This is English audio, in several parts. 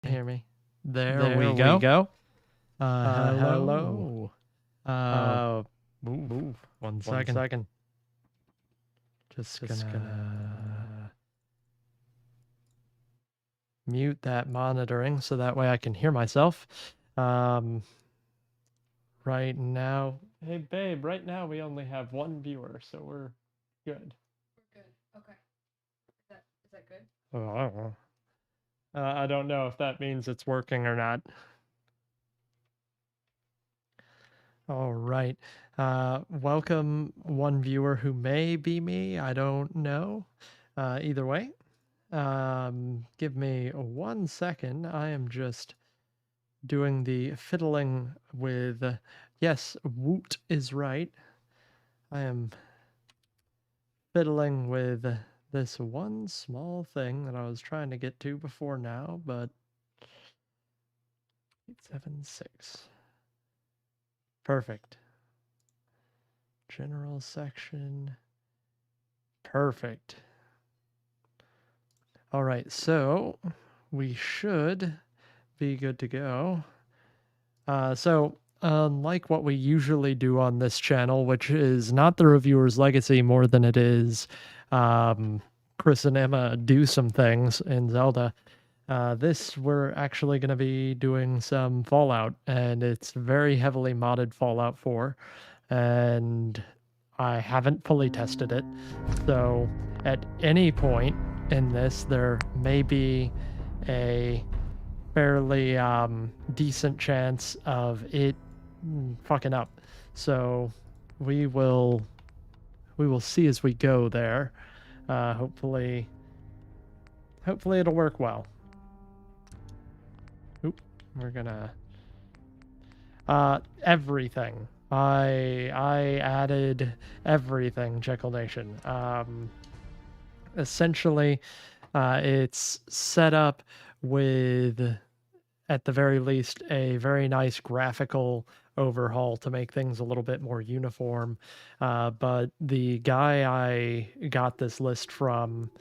Hear me? There we go. Hello. Move. One One second. second. Just Just gonna mute that monitoring so that way I can hear myself. Right now, hey babe, right now we only have one viewer, so we're good. We're good. Okay. Is that good? Oh, I don't know. I don't know if that means it's working or not. All right. Welcome, one viewer who may be me. I don't know. Either way, give me 1 second. I am just doing the fiddling with. Yes, Woot is right. I am fiddling with this one small thing that I was trying to get to before now, but 876. Perfect. General section. Perfect. All right, so we should be good to go. So unlike what we usually do on this channel, which is not the Reviewer's Legacy more than it is Chris and Emma do some things in Zelda, this we're actually going to be doing some Fallout, and it's very heavily modded Fallout 4, and I haven't fully tested it, so at any point in this, there may be a fairly decent chance of it fucking up. So we will see as we go there. Hopefully it'll work well. Oop, we're gonna everything. I added everything, Jekyll Nation. Essentially, it's set up with, at the very least, a very nice graphical overhaul to make things a little bit more uniform. But the guy I got this list from,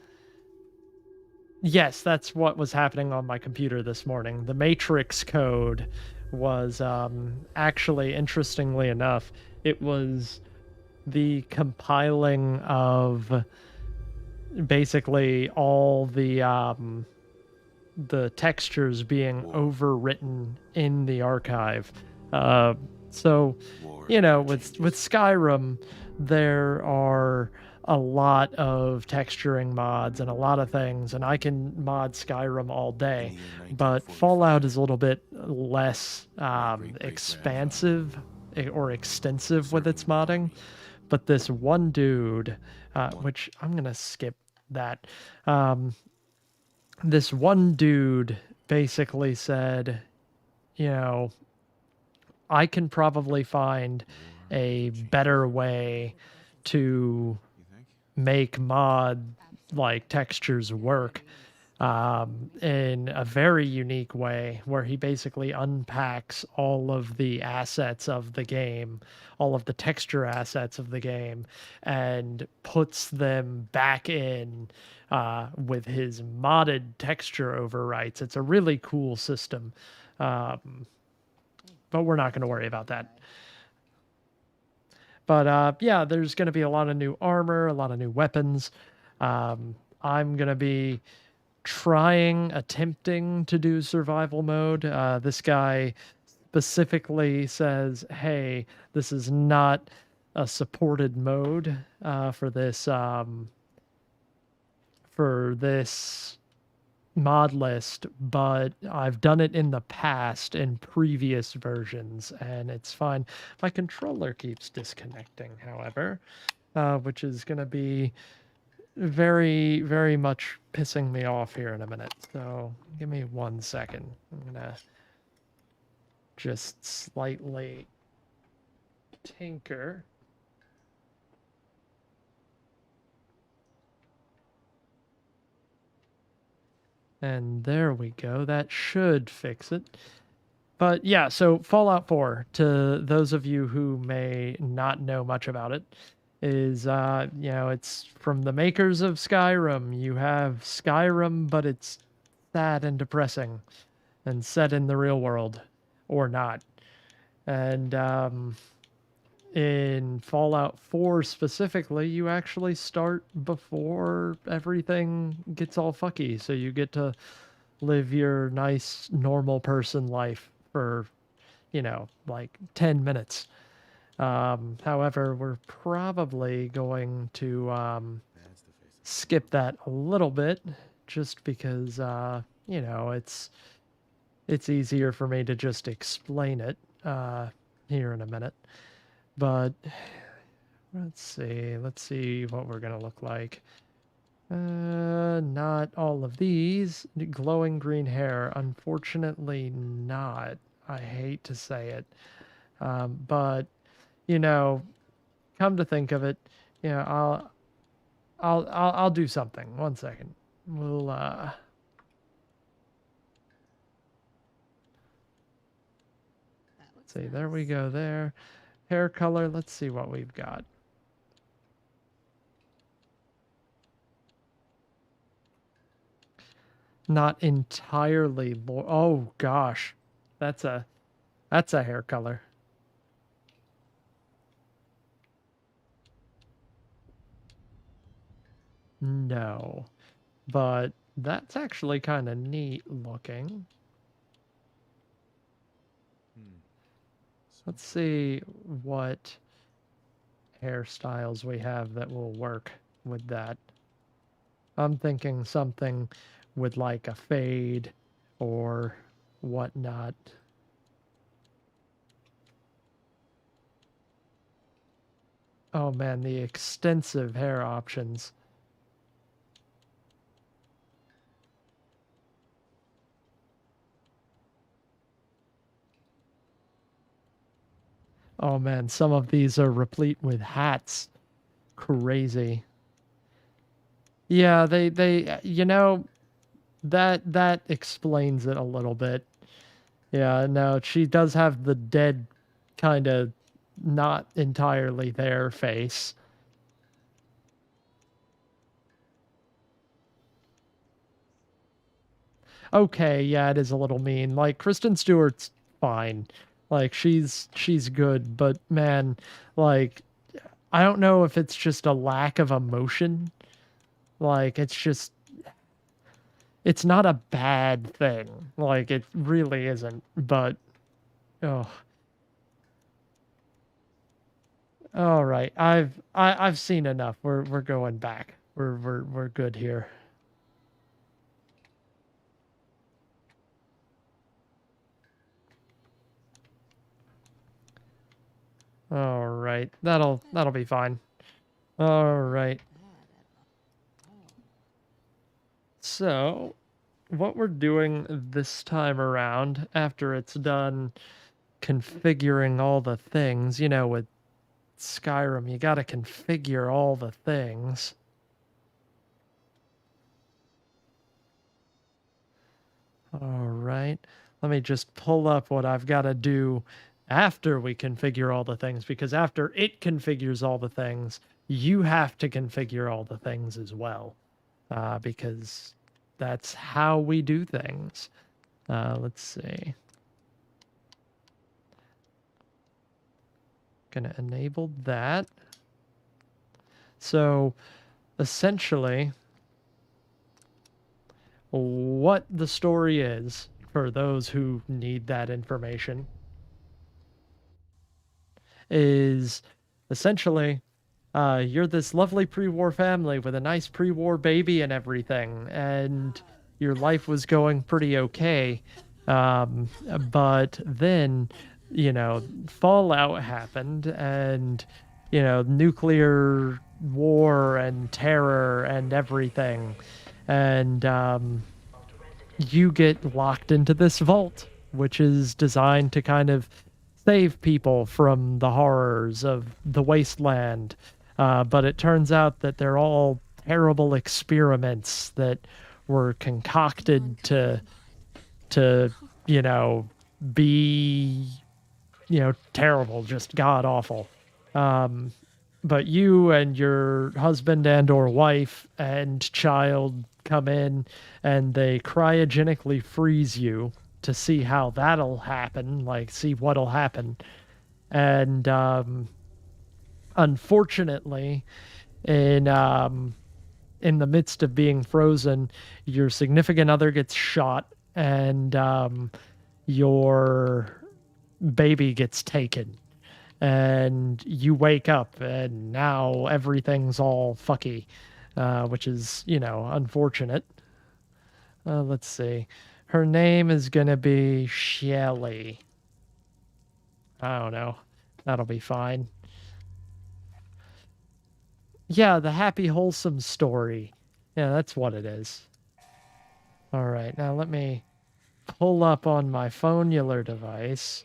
yes, that's what was happening on my computer this morning. The Matrix code was actually, interestingly enough, it was the compiling of basically all the textures being overwritten in the archive. So, you know, with Skyrim, there are a lot of texturing mods and a lot of things, and I can mod Skyrim all day. But Fallout is a little bit less expansive or extensive with its modding. But this one dude, which I'm going to skip that. This one dude basically said, you know, I can probably find a better way to make mod like textures work in a very unique way, where he basically unpacks all of the assets of the game, all of the texture assets of the game, and puts them back in with his modded texture overwrites. It's a really cool system, but we're not going to worry about that. But yeah, there's going to be a lot of new armor, a lot of new weapons. I'm going to be attempting to do survival mode. This guy specifically says, hey, this is not a supported mode for this mod list, but I've done it in the past in previous versions, and it's fine. My controller keeps disconnecting, however, which is going to be very, very much pissing me off here in a minute. So give me 1 second. I'm gonna just slightly tinker. And there we go. That should fix it. But yeah, so Fallout 4, to those of you who may not know much about it, is you know, it's from the makers of Skyrim. You have Skyrim, but it's sad and depressing. and set in the real world, or not. And in Fallout 4 specifically, you actually start before everything gets all fucky, so you get to live your nice normal person life for, like 10 minutes. However, we're probably going to skip that a little bit, just because it's easier for me to just explain it here in a minute. But let's see what we're gonna look like. Not all of these. Glowing green hair, unfortunately not. I hate to say it, but come to think of it, I'll do something. 1 second. We'll see. There we go. There. Hair color. Let's see what we've got. Not entirely. Oh gosh, that's a hair color. No, but that's actually kind of neat looking. Let's see what hairstyles we have that will work with that. I'm thinking something with like a fade or whatnot. Oh man, the extensive hair options. Oh man, some of these are replete with hats. Crazy. Yeah, they that explains it a little bit. Yeah, no, she does have the dead kind of not entirely there face. Okay, yeah, it is a little mean. Like Kristen Stewart's fine. Like she's good, but man, like I don't know if it's just a lack of emotion. Like it's not a bad thing. Like it really isn't, but oh. All right. I've seen enough. We're going back. We're good here. All right. That'll be fine. All right. So, what we're doing this time around, after it's done configuring all the things, with Skyrim, you got to configure all the things. All right. Let me just pull up what I've got to do after we configure all the things, because after it configures all the things, you have to configure all the things as well, because that's how we do things. Let's see. Gonna enable that. So essentially, what the story is, for those who need that information, is essentially you're this lovely pre-war family with a nice pre-war baby and everything, and your life was going pretty okay. But then, Fallout happened, and, nuclear war and terror and everything. And you get locked into this vault, which is designed to kind of save people from the horrors of the wasteland. But it turns out that they're all terrible experiments that were concocted to be, terrible, just god awful. But you and your husband and or wife and child come in, and they cryogenically freeze you, to see how that'll happen, like see what'll happen. And unfortunately, in the midst of being frozen, your significant other gets shot, and your baby gets taken. And you wake up, and now everything's all fucky, which is, unfortunate. Let's see. Her name is gonna be Shelly. I don't know. That'll be fine. Yeah, the happy, wholesome story. Yeah, that's what it is. All right, now let me pull up on my phonular device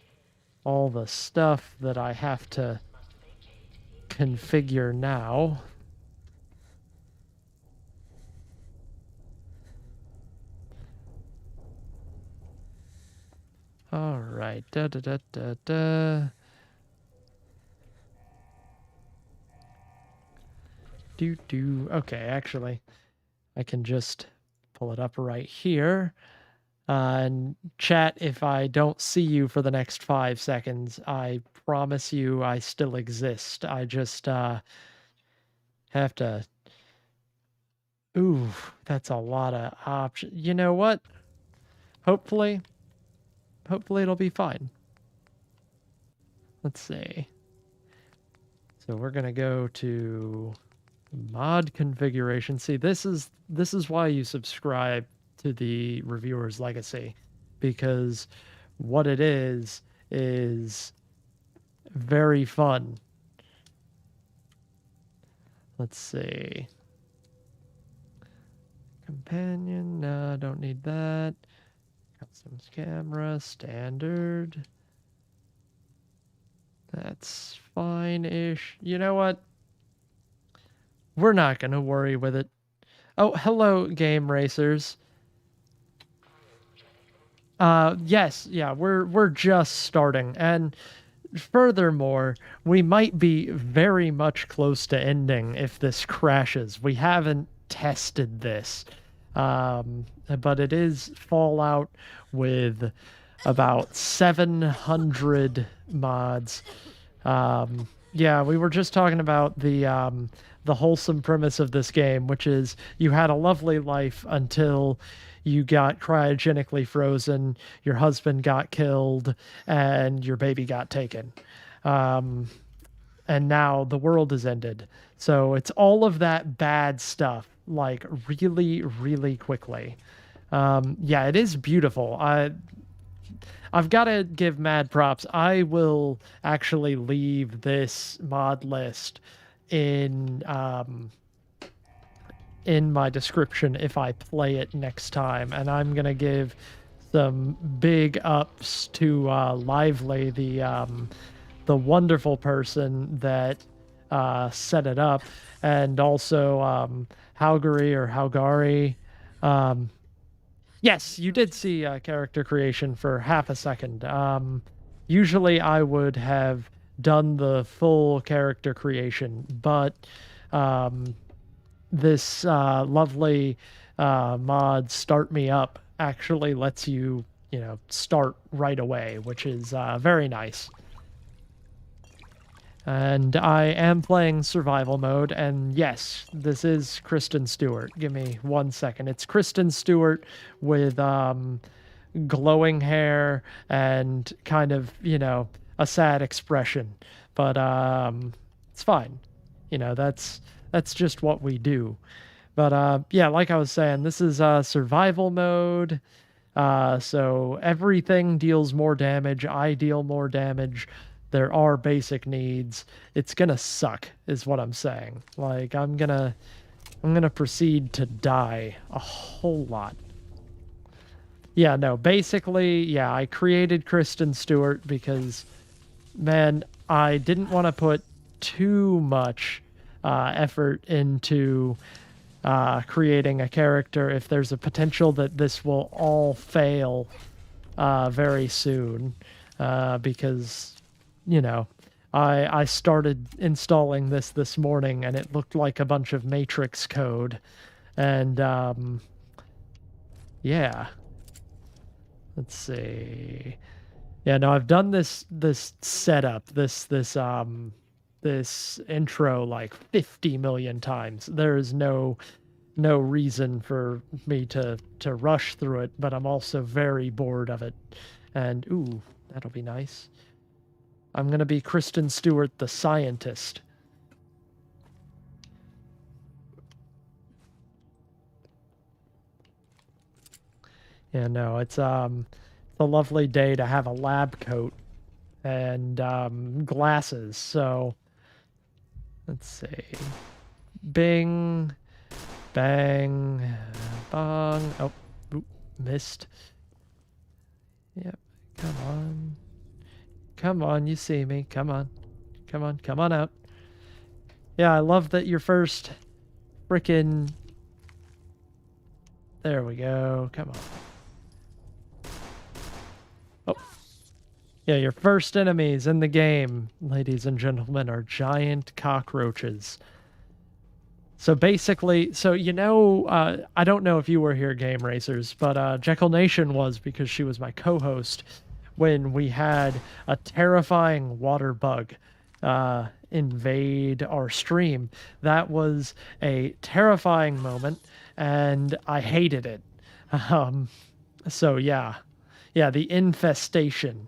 all the stuff that I have to configure now. All right, Okay, actually, I can just pull it up right here. And chat, if I don't see you for the next 5 seconds, I promise you I still exist. I just have to... Ooh, that's a lot of options. You know what? Hopefully it'll be fine. Let's see. So we're gonna go to mod configuration. See, this is why you subscribe to the Reviewer's Legacy, because what it is very fun. Let's see. Companion, no, don't need that. Customs camera, standard. That's fine-ish. You know what? We're not gonna worry with it. Oh, hello, Game Racers. Yes, yeah, we're just starting, and furthermore, we might be very much close to ending if this crashes. We haven't tested this, but it is Fallout with about 700 mods. Yeah, we were just talking about the wholesome premise of this game, which is you had a lovely life until you got cryogenically frozen, your husband got killed, and your baby got taken. And now the world has ended. So it's all of that bad stuff, like really, really quickly. Yeah, it is beautiful. I've got to give mad props. I will actually leave this mod list in my description if I play it next time, and I'm gonna give some big ups to Lively, the wonderful person that set it up, and also Haugari. Yes, you did see character creation for half a second. Usually I would have done the full character creation, but this lovely mod Start Me Up actually lets you, start right away, which is very nice. And I am playing survival mode, and yes, this is Kristen Stewart. Give me 1 second. It's Kristen Stewart with glowing hair and kind of, a sad expression. But it's fine. That's just what we do. But yeah, like I was saying, this is survival mode. So everything deals more damage. I deal more damage. There are basic needs. It's gonna suck, is what I'm saying. Like, I'm gonna proceed to die a whole lot. Yeah, no, basically, yeah, I created Kristen Stewart because, man, I didn't want to put too much effort into creating a character if there's a potential that this will all fail very soon, because... I started installing this morning, and it looked like a bunch of Matrix code. And, yeah. Let's see. Yeah, no, I've done this setup, this intro like 50 million times. There is no reason for me to rush through it, but I'm also very bored of it. And ooh, that'll be nice. I'm gonna be Kristen Stewart, the scientist. Yeah, no, it's a lovely day to have a lab coat and glasses. So let's see. Bing, bang, bong. Oh, oop, missed. Yep, come on. Come on, you see me. Come on. Come on, come on out. Yeah, I love that your first frickin'... There we go. Come on. Oh. Yeah, your first enemies in the game, ladies and gentlemen, are giant cockroaches. So basically, I don't know if you were here, Game Racers, but Jekyll Nation was, because she was my co-host when we had a terrifying water bug invade our stream. That was a terrifying moment, and I hated it. So yeah, the infestation.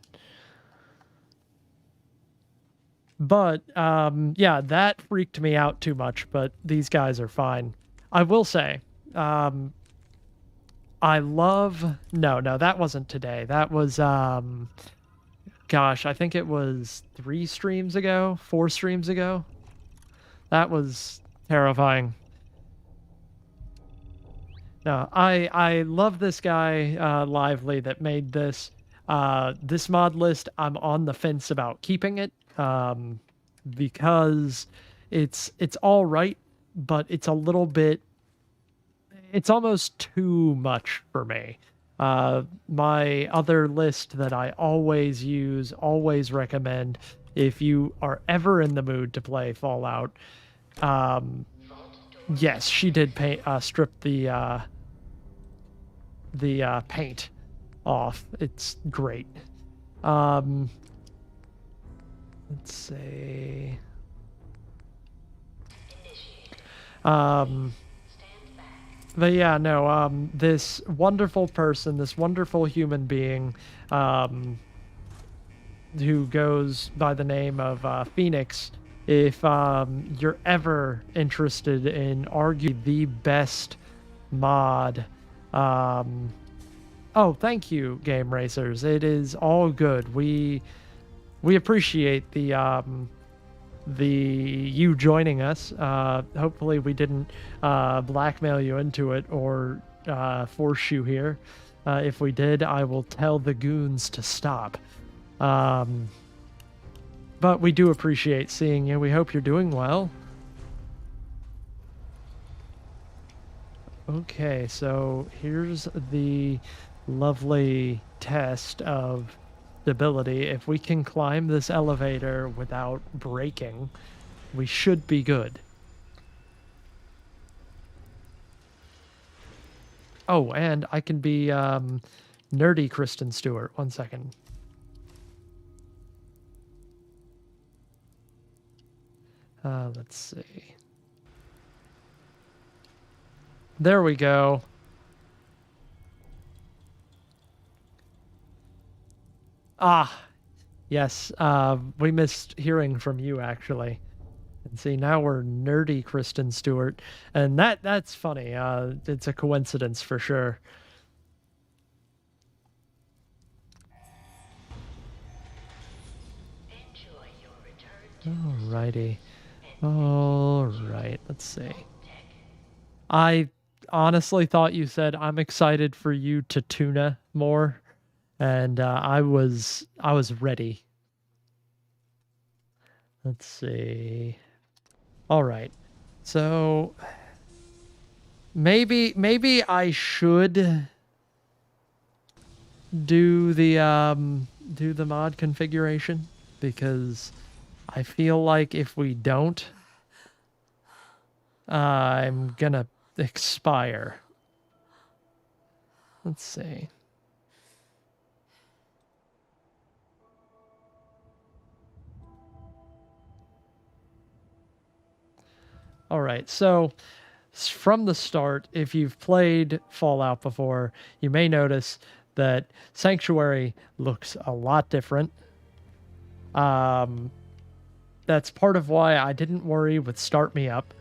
But yeah, that freaked me out too much, but these guys are fine. I will say, I love... No, that wasn't today. That was, gosh, I think it was 4 streams ago. That was terrifying. No, I love this guy, Lively, that made this. This mod list, I'm on the fence about keeping it, because it's all right, but it's a little bit... It's almost too much for me. My other list that I always use, always recommend, if you are ever in the mood to play Fallout, yes, she did strip the paint off. It's great. Let's see. But yeah, no, this wonderful person, this wonderful human being, who goes by the name of Phoenix, if you're ever interested in arguably the best mod... Oh, thank you, Game Racers. It is all good. We appreciate the you joining us. Hopefully we didn't blackmail you into it or force you here. If we did, I will tell the goons to stop. But we do appreciate seeing you. We hope you're doing well. Okay, so here's the lovely test of stability. If we can climb this elevator without breaking, we should be good. Oh, and I can be nerdy Kristen Stewart. 1 second. Let's see. There we go. Ah, yes. We missed hearing from you, actually. And see, now we're nerdy Kristen Stewart. And that's funny. It's a coincidence for sure. Alrighty. Alright, let's see. I honestly thought you said, I'm excited for you to tuna more. And I was ready. Let's see. All right. So maybe I should do the mod configuration, because I feel like if we don't, I'm gonna expire. Let's see. All right, so from the start, if you've played Fallout before, you may notice that Sanctuary looks a lot different. That's part of why I didn't worry with Start Me Up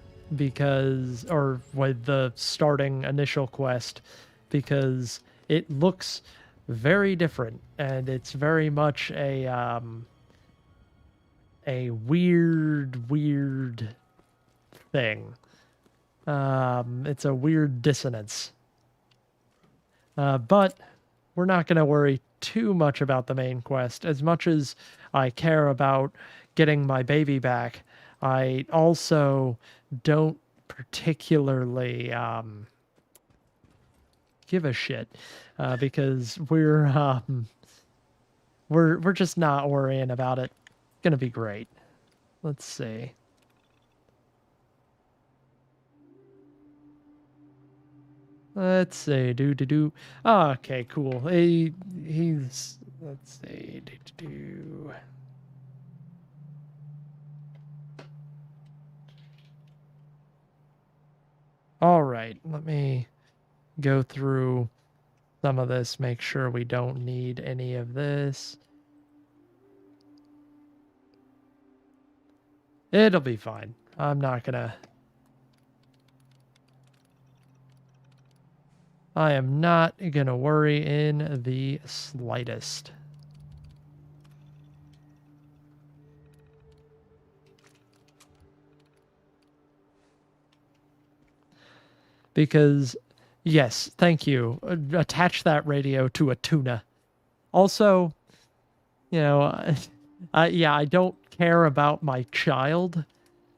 or with the starting initial quest, because it looks very different, and it's very much a weird thing. It's a weird dissonance. But we're not going to worry too much about the main quest. As much as I care about getting my baby back, I also don't particularly give a shit, because we're just not worrying about it. Gonna be great. Let's see. Let's see. Do. Oh, okay, cool. He's. Let's see. Do. All right. Let me go through some of this. Make sure we don't need any of this. It'll be fine. I'm not gonna. I am not gonna worry in the slightest. Because, yes, thank you. Attach that radio to a tuna. Also, you know, yeah, I don't care about my child.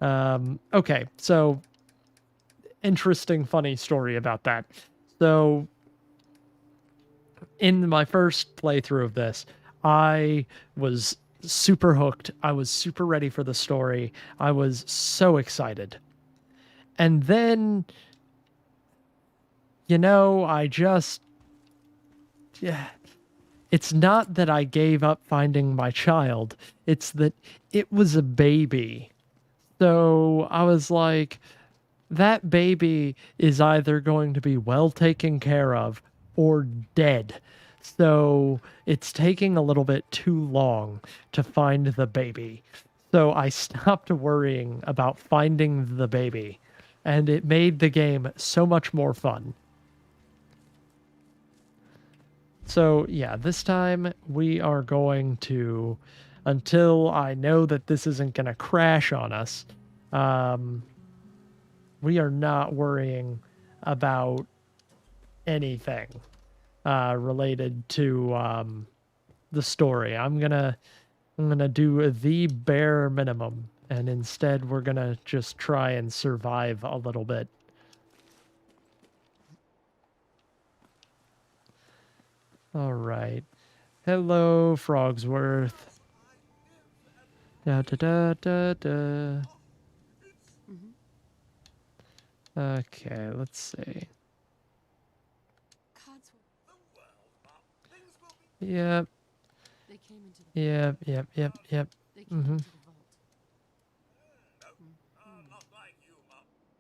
Okay, so interesting, funny story about that. So, in my first playthrough of this, I was super hooked. I was super ready for the story. I was so excited. And then, I just... Yeah. It's not that I gave up finding my child. It's that it was a baby. So I was like, that baby is either going to be well taken care of or dead. So it's taking a little bit too long to find the baby. So I stopped worrying about finding the baby, and it made the game so much more fun. So yeah, this time we are going to, until I know that this isn't going to crash on us, we are not worrying about anything related to the story. I'm gonna do the bare minimum, and instead we're gonna just try and survive a little bit. All right. Hello, Frogsworth. Da da da da da. Okay, let's see. Yep. Yep. Mm-hmm.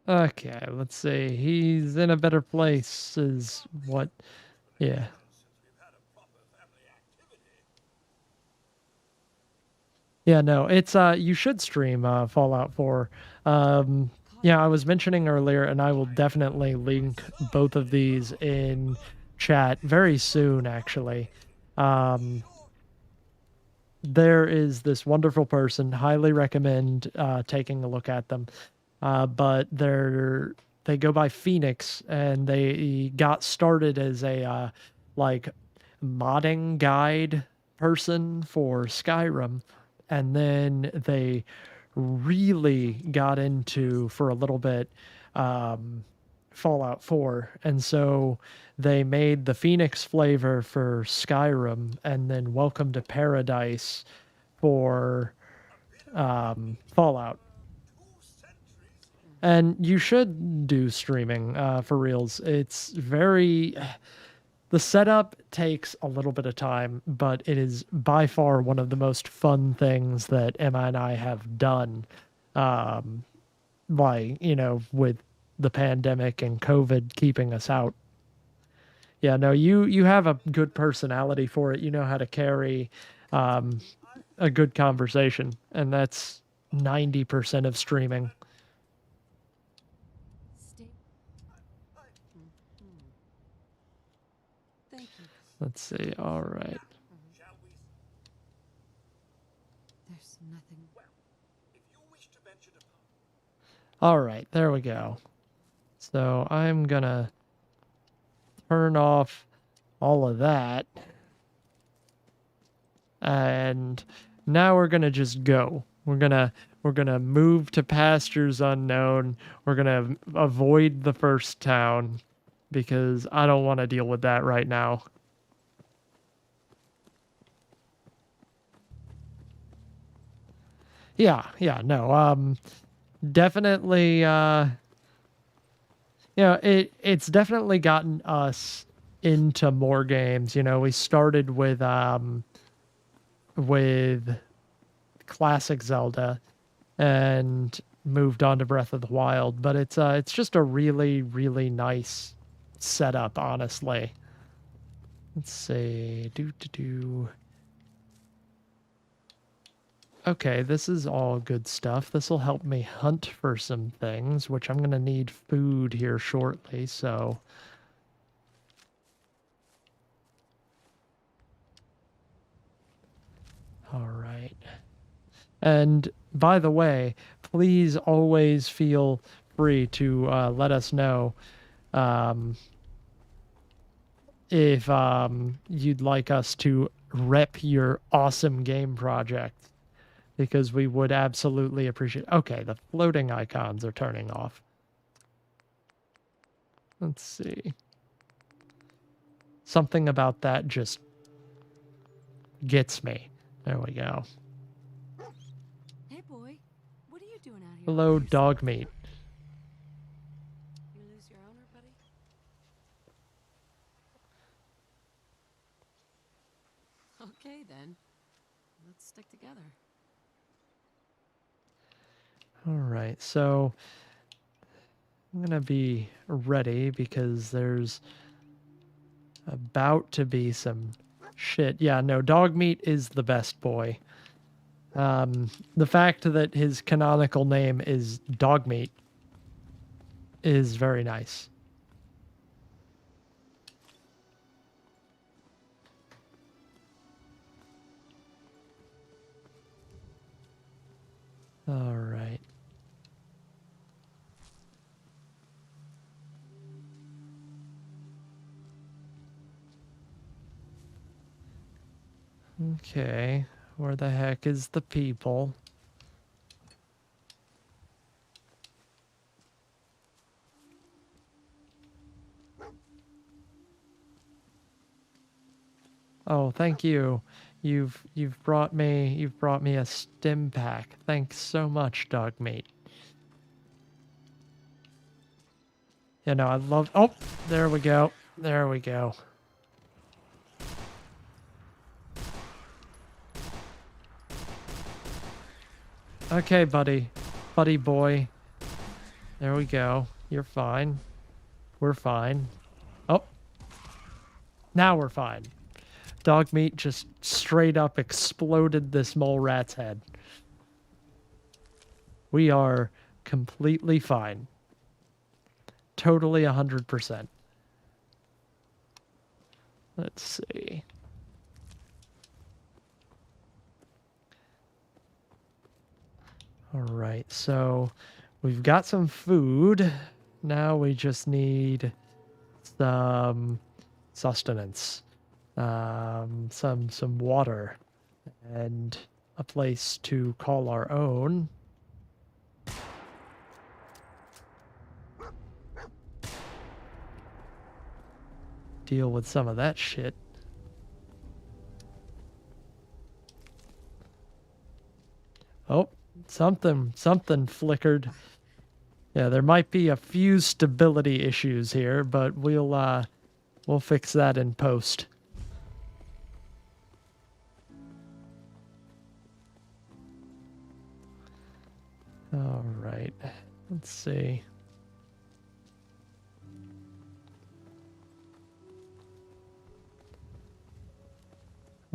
Okay, let's see. He's in a better place, is what... Yeah. Yeah, no, it's you should stream Fallout 4. Yeah, I was mentioning earlier, and I will definitely link both of these in chat very soon, actually. There is this wonderful person, highly recommend taking a look at them. But they go by Phoenix, and they got started as a like modding guide person for Skyrim, and then they really got into, for a little bit, Fallout 4, and so they made the Phoenix flavor for Skyrim, and then Welcome to Paradise for Fallout. And you should do streaming for reals. It's very... The setup takes a little bit of time, but it is by far one of the most fun things that Emma and I have done why, with the pandemic and COVID keeping us out. Yeah, no, you have a good personality for it. You know how to carry um, a good conversation, and that's 90% of streaming. Stay. Thank you. Let's see. All right. There's nothing. All right, there we go. So I'm gonna turn off all of that. And now we're gonna just go. We're gonna move to pastures unknown. We're gonna avoid the first town because I don't want to deal with that right now. Yeah, no. Definitely it's definitely gotten us into more games. We started with classic Zelda and moved on to Breath of the Wild, but it's just a really, really nice setup, honestly. Let's see. Do. Okay, this is all good stuff. This will help me hunt for some things, which I'm going to need food here shortly, so... All right. And by the way, please always feel free to let us know if you'd like us to rep your awesome game project, because we would absolutely appreciate. Okay, the floating icons are turning off. Let's see. Something about that just gets me. There we go. Hey, boy. What are you doing out here? Hello, by yourself? dog meat. You lose your owner, buddy? Okay, then. Let's stick together. All right, so I'm gonna be ready because there's about to be some shit. Yeah, no, dog meat is the best boy. The fact that his canonical name is dog meat is very nice. All right. Okay, where the heck is the people? Oh, thank you. You've brought me a stim pack. Thanks so much, dog meat. I love. Oh, there we go. There we go. Okay, buddy. Buddy boy. There we go. You're fine. We're fine. Oh. Now we're fine. Dog meat just straight up exploded this mole rat's head. We are completely fine. Totally 100%. Let's see. All right, so we've got some food. Now we just need some sustenance, some water, and a place to call our own. Deal with some of that shit. Oh, something flickered. Yeah, there might be a few stability issues here, but we'll fix that in post. All right. Let's see.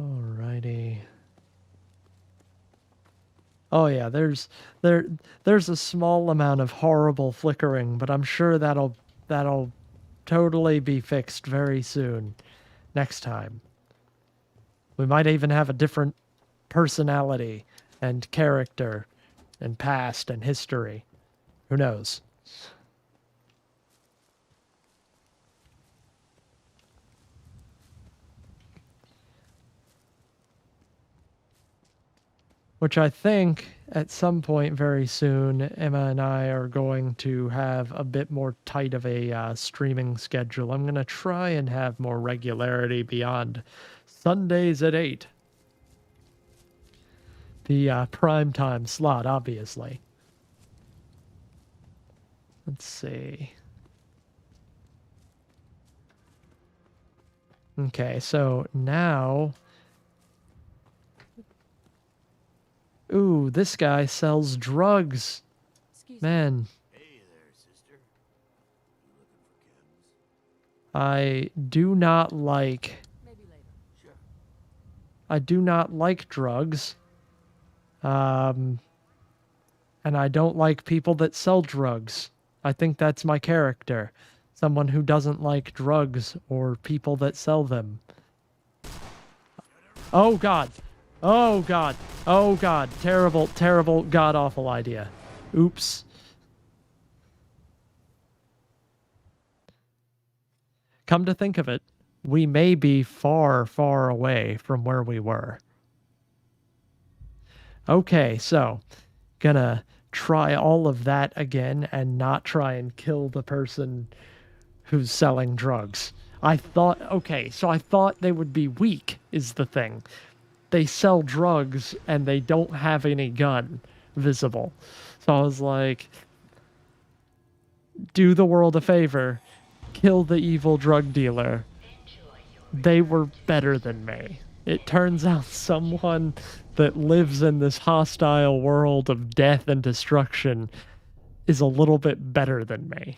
Alrighty. Oh yeah, there's a small amount of horrible flickering, but I'm sure that'll totally be fixed very soon. Next time. We might even have a different personality and character and past and history. Who knows? Which I think at some point very soon, Emma and I are going to have a bit more tight of a streaming schedule. I'm going to try and have more regularity beyond Sundays at 8. The prime time slot, obviously. Let's see. Okay, so now... Ooh, this guy sells drugs. Excuse me. Man, Hey there, sister. You looking for chems? I do not like... Maybe later. Sure. I do not like drugs. And I don't like people that sell drugs. I think that's my character. Someone who doesn't like drugs or people that sell them. Oh god. Oh god. Oh god. Terrible, terrible, god-awful idea. Oops. Come to think of it, we may be far, far away from where we were. Okay, so gonna try all of that again and not try and kill the person who's selling drugs. I thought, okay, so I thought they would be weak, is the thing. They sell drugs and they don't have any gun visible. So I was like, do the world a favor, kill the evil drug dealer. They were better than me. It turns out someone that lives in this hostile world of death and destruction is a little bit better than me.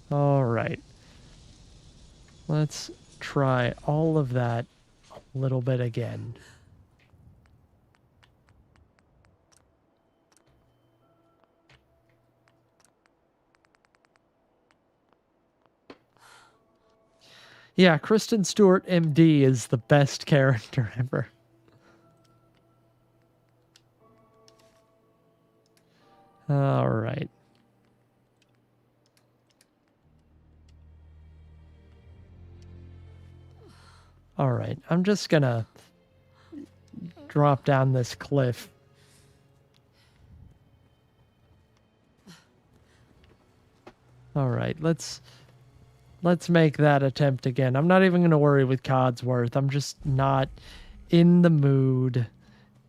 All right. Let's try all of that a little bit again. Yeah, Kristen Stewart, MD, is the best character ever. All right. All right, I'm just gonna drop down this cliff. All right, let's make that attempt again. I'm not even gonna worry with Codsworth. I'm just not in the mood.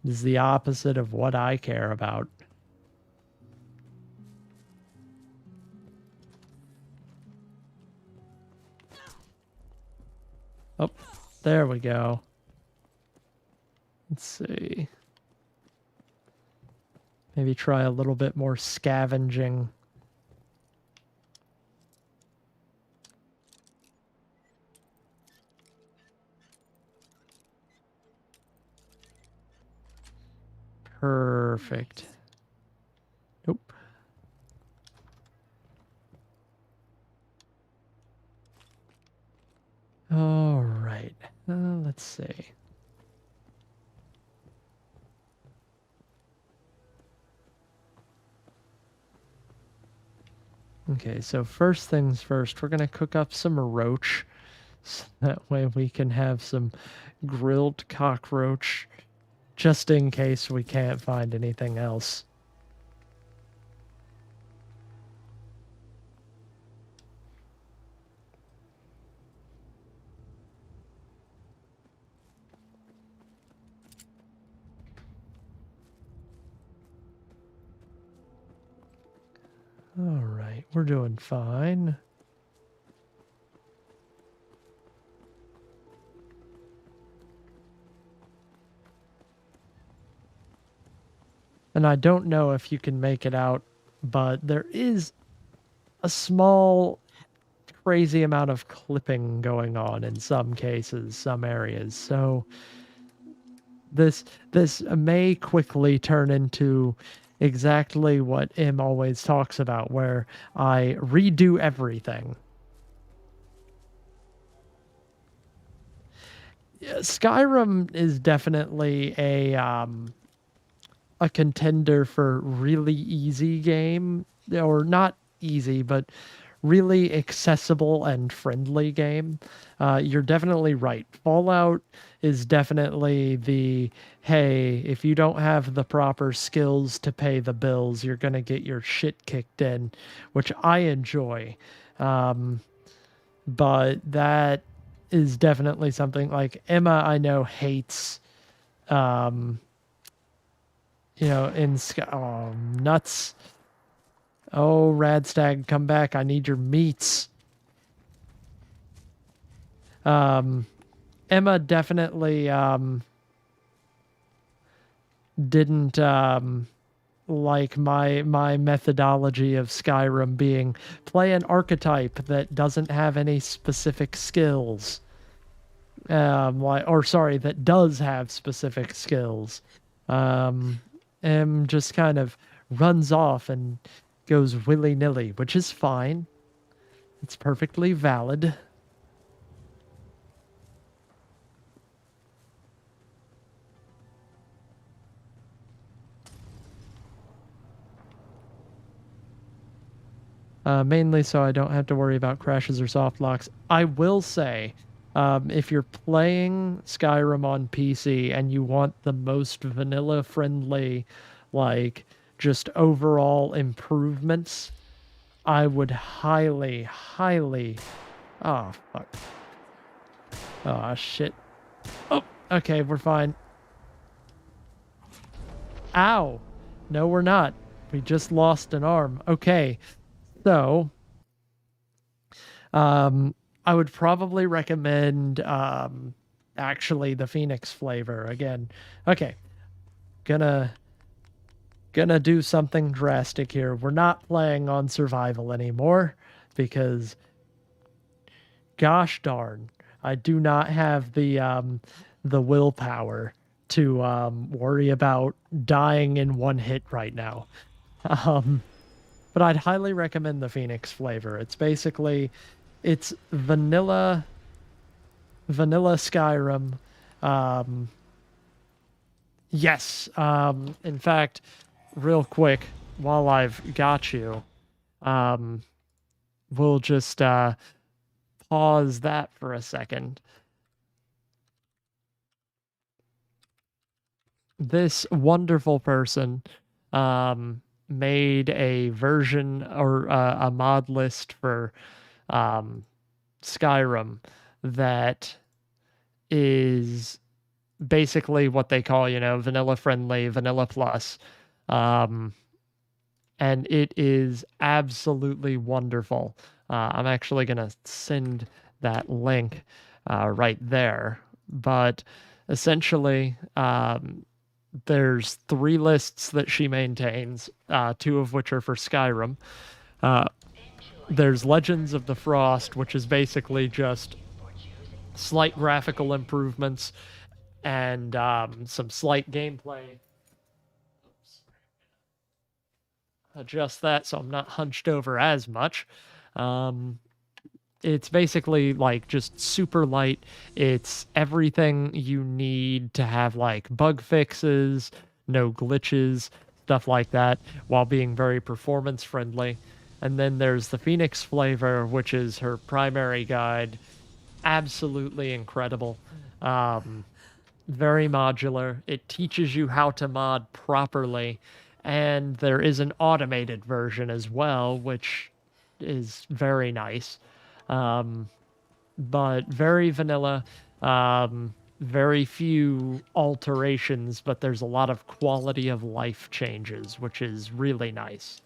This is the opposite of what I care about. Oh, there we go. Let's see. Maybe try a little bit more scavenging. Perfect. Nope. All right. Let's see. Okay, so first things first, we're gonna cook up some roach. So that way we can have some grilled cockroach, just in case we can't find anything else. All right, we're doing fine. and I don't know if you can make it out, but there is a small crazy amount of clipping going on in some cases, some areas. So this may quickly turn into exactly what Im always talks about, where I redo everything. Skyrim is definitely a contender for really easy game, or not easy, but really accessible and friendly game. You're definitely right. Fallout is definitely the, hey, if you don't have the proper skills to pay the bills, you're gonna get your shit kicked in, which I enjoy. But that is definitely something like Emma, I know, hates, um, in oh, nuts. Oh, Radstag, come back. I need your meats. Emma definitely didn't like my methodology of Skyrim being play an archetype that doesn't have any specific skills. That does have specific skills. Just kind of runs off and goes willy-nilly, which is fine. It's perfectly valid. Mainly so I don't have to worry about crashes or soft locks. I will say, if you're playing Skyrim on PC and you want the most vanilla-friendly, like, just overall improvements, I would highly, highly... Oh, fuck. Oh, shit. Oh, okay, we're fine. Ow! No, we're not. We just lost an arm. Okay. So, I would probably recommend, actually the Phoenix flavor again. Okay. Gonna do something drastic here. We're not playing on survival anymore because, gosh darn, I do not have the willpower to worry about dying in one hit right now. But I'd highly recommend the Phoenix flavor. It's basically, it's vanilla Skyrim. Yes. In fact, real quick, while I've got you, we'll just pause that for a second. This wonderful person made a version or a mod list for Skyrim that is basically what they call, vanilla friendly, vanilla plus. And it is absolutely wonderful. I'm actually going to send that link right there. But essentially, there's 3 lists that she maintains, 2 of which are for Skyrim. There's Legends of the Frost, which is basically just slight graphical improvements and some slight gameplay. Oops. Adjust that so I'm not hunched over as much. It's basically like just super light. It's everything you need to have like bug fixes, no glitches, stuff like that, while being very performance friendly. And then there's the Phoenix flavor, which is her primary guide. Absolutely incredible. Very modular. It teaches you how to mod properly. And there is an automated version as well, which is very nice. But very vanilla, very few alterations, but there's a lot of quality of life changes, which is really nice.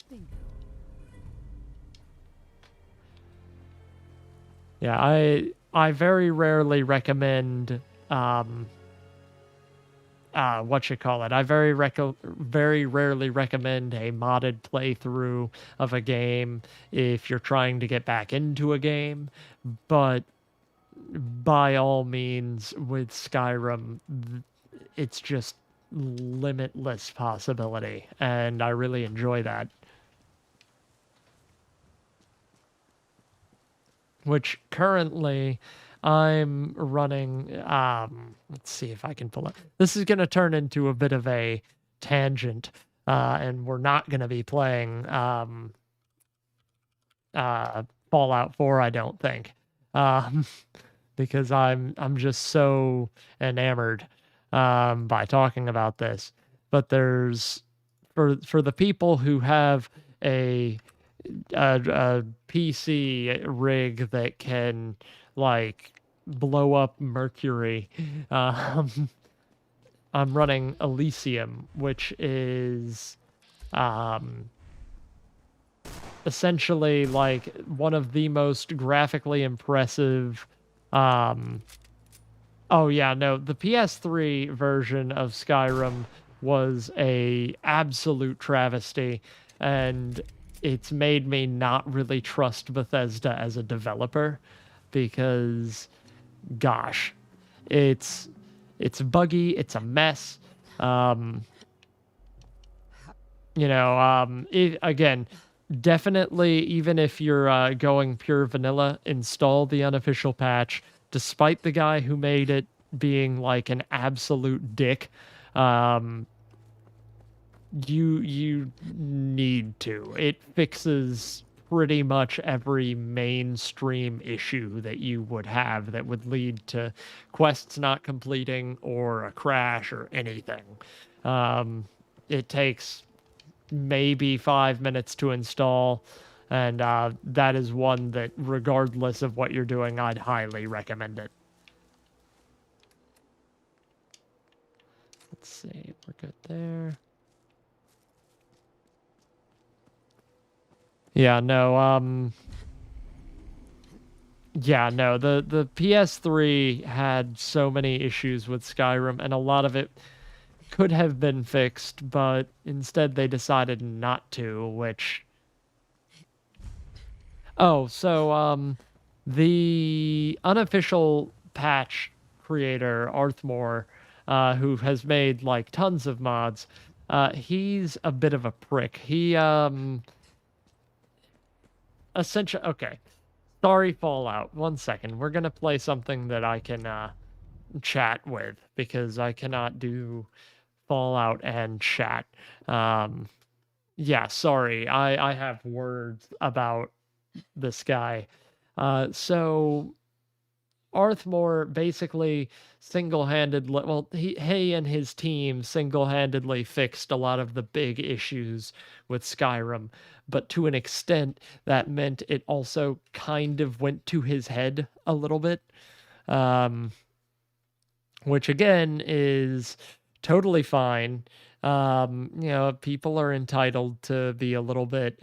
Bingo. Yeah, I very rarely recommend I very rarely recommend a modded playthrough of a game if you're trying to get back into a game, but by all means, with Skyrim, it's just limitless possibility, and I really enjoy that. Which currently I'm running, let's see if I can pull it. This is going to turn into a bit of a tangent, and we're not going to be playing Fallout 4, I don't think, because I'm just so enamored by talking about this. But there's for the people who have a PC rig that can like blow up Mercury. I'm running Elysium, which is essentially like one of the most graphically impressive. Oh yeah, no, the PS3 version of Skyrim was a absolute travesty, and it's made me not really trust Bethesda as a developer because, gosh, it's buggy, it's a mess. Again, definitely, even if you're going pure vanilla, install the unofficial patch. Despite the guy who made it being like an absolute dick, you need to. It fixes pretty much every mainstream issue that you would have that would lead to quests not completing or a crash or anything. It takes maybe 5 minutes to install, and that is one that, regardless of what you're doing, I'd highly recommend it. Let's see, we're good there. Yeah, no, the PS3 had so many issues with Skyrim, and a lot of it could have been fixed, but instead they decided not to, which... Oh, so, the unofficial patch creator, Arthmore, who has made, like, tons of mods, he's a bit of a prick. He, essentially... Okay. Sorry, Fallout. 1 second. We're gonna play something that I can, chat with, because I cannot do Fallout and chat. Yeah, sorry. I have words about this guy. So Arthmore basically single-handedly, well, he and his team single-handedly fixed a lot of the big issues with Skyrim, but to an extent that meant it also kind of went to his head a little bit, which again is totally fine. People are entitled to be a little bit,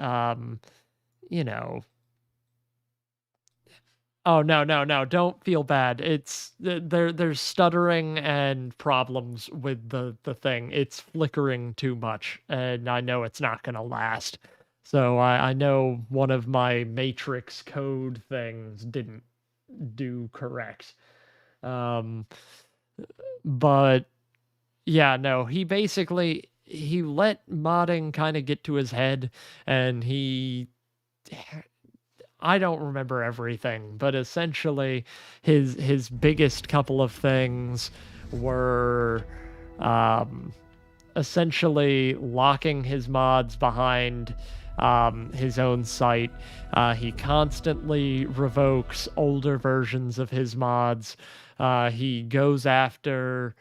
Oh, no, don't feel bad. It's there's stuttering and problems with the thing. It's flickering too much, and I know it's not gonna last. So I know one of my matrix code things didn't do correct. But yeah, no, he let modding kind of get to his head, and I don't remember everything, but essentially his biggest couple of things were essentially locking his mods behind his own site. He constantly revokes older versions of his mods. He goes after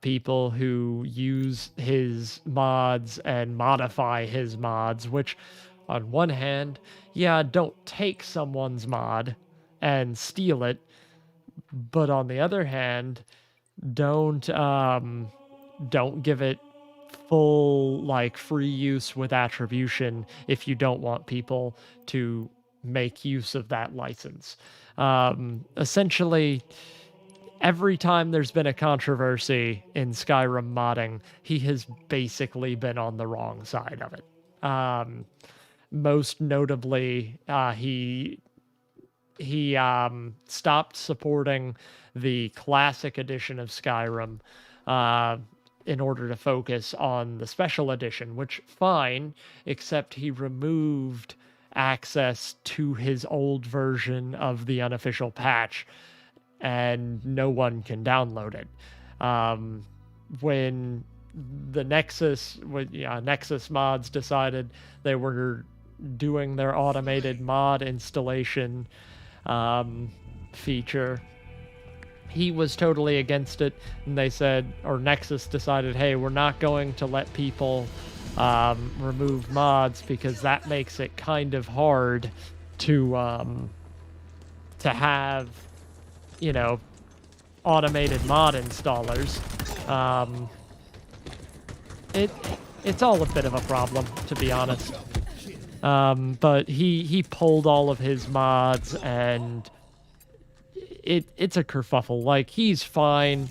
people who use his mods and modify his mods, which on one hand, yeah, don't take someone's mod and steal it, but on the other hand, don't give it full like free use with attribution if you don't want people to make use of that license. Essentially, every time there's been a controversy in Skyrim modding, he has basically been on the wrong side of it. Most notably, he stopped supporting the classic edition of Skyrim in order to focus on the special edition, which fine, except he removed access to his old version of the unofficial patch, and no one can download it. When the Nexus mods decided they were doing their automated mod installation feature, he was totally against it, and they said, or Nexus decided, hey, we're not going to let people remove mods because that makes it kind of hard to have, you know, automated mod installers. It's all a bit of a problem, to be honest. But he pulled all of his mods, and it's a kerfuffle. Like, he's fine.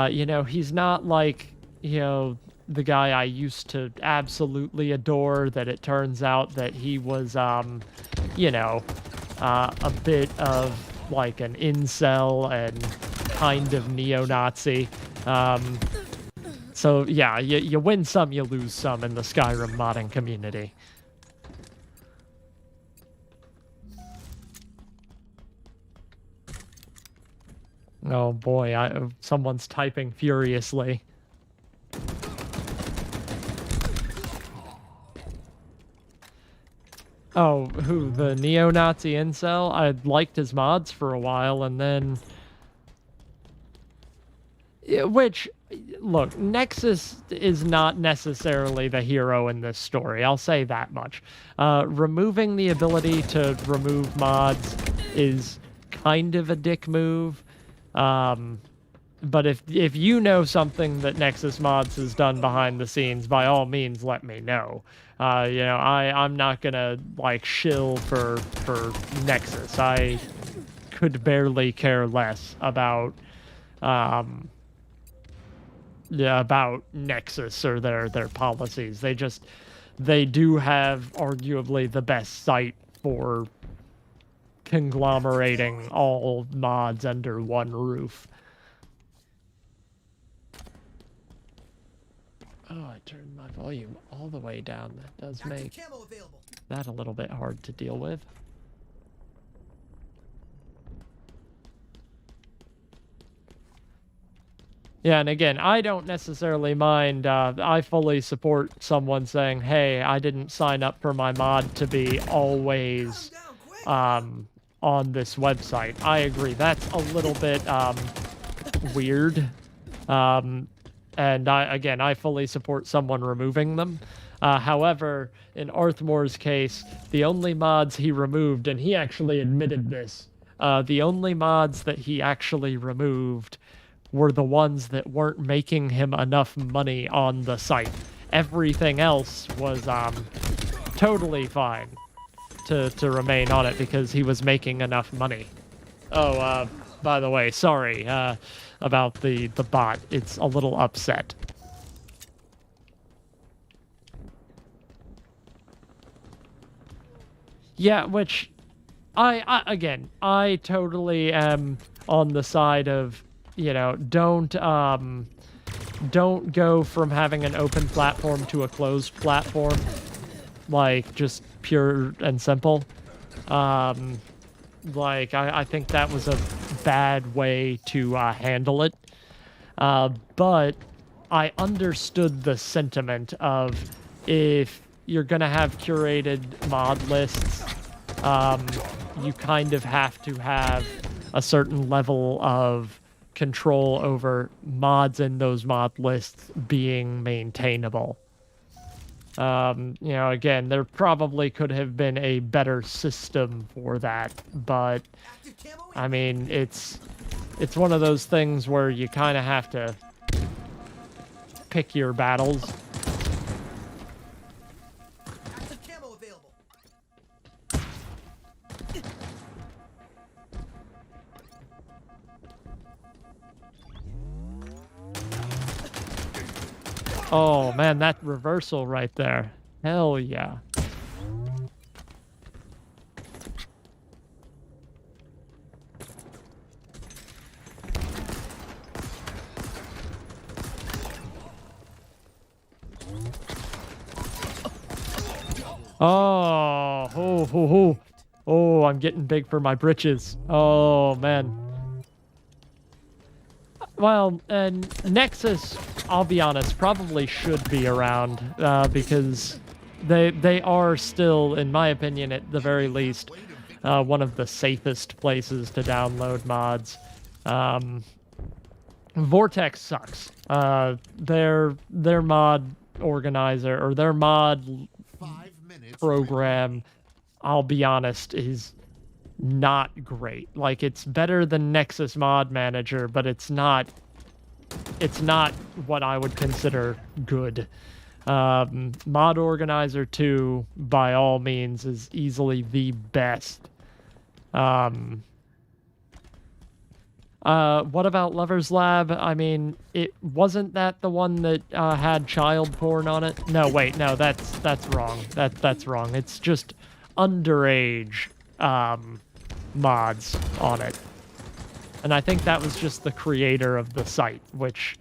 You know, he's not like, you know, the guy I used to absolutely adore, that it turns out that he was, you know, a bit of like an incel and kind of neo-Nazi. So yeah, you win some, you lose some in the Skyrim modding community. Oh boy, someone's typing furiously. Oh, who? The neo-Nazi incel? I liked his mods for a while, and then... Which, look, Nexus is not necessarily the hero in this story, I'll say that much. Removing the ability to remove mods is kind of a dick move. But if you know something that Nexus Mods has done behind the scenes, by all means, let me know. You know, I'm not gonna, like, shill for Nexus. I could barely care less about, about Nexus or their policies. They do have arguably the best site for conglomerating all mods under one roof. Oh, I turned my volume all the way down. That does make that a little bit hard to deal with. Yeah, and again, I don't necessarily mind. I fully support someone saying, hey, I didn't sign up for my mod to be always on this website. I agree. That's a little bit weird. And I fully support someone removing them. However, in Arthmore's case, the only mods he removed, and he actually admitted this, the only mods that he actually removed were the ones that weren't making him enough money on the site. Everything else was totally fine to remain on it because he was making enough money. Oh, by the way, sorry about the bot. It's a little upset. Yeah, which I totally am on the side of, you know, don't go from having an open platform to a closed platform, like, just pure and simple. Like, I think that was a bad way to handle it. But I understood the sentiment of, if you're gonna have curated mod lists, you kind of have to have a certain level of control over mods in those mod lists being maintainable. You know, again, there probably could have been a better system for that, but I mean, it's one of those things where you kind of have to pick your battles. Oh man, that reversal right there. Hell yeah. Oh, ho, ho, ho. Oh, I'm getting big for my britches. Oh, man. Well, and Nexus, I'll be honest, probably should be around because they are still, in my opinion, at the very least, one of the safest places to download mods. Vortex sucks. Their mod organizer or their mod 5 minutes. program, I'll be honest, is not great. Like, it's better than Nexus Mod Manager, but it's not what I would consider good. Mod Organizer 2, by all means, is easily the best. What about Lover's Lab? I mean, it wasn't that the one that had child porn on it? No, wait, no, that's wrong. That's wrong. It's just underage mods on it. And I think that was just the creator of the site, which,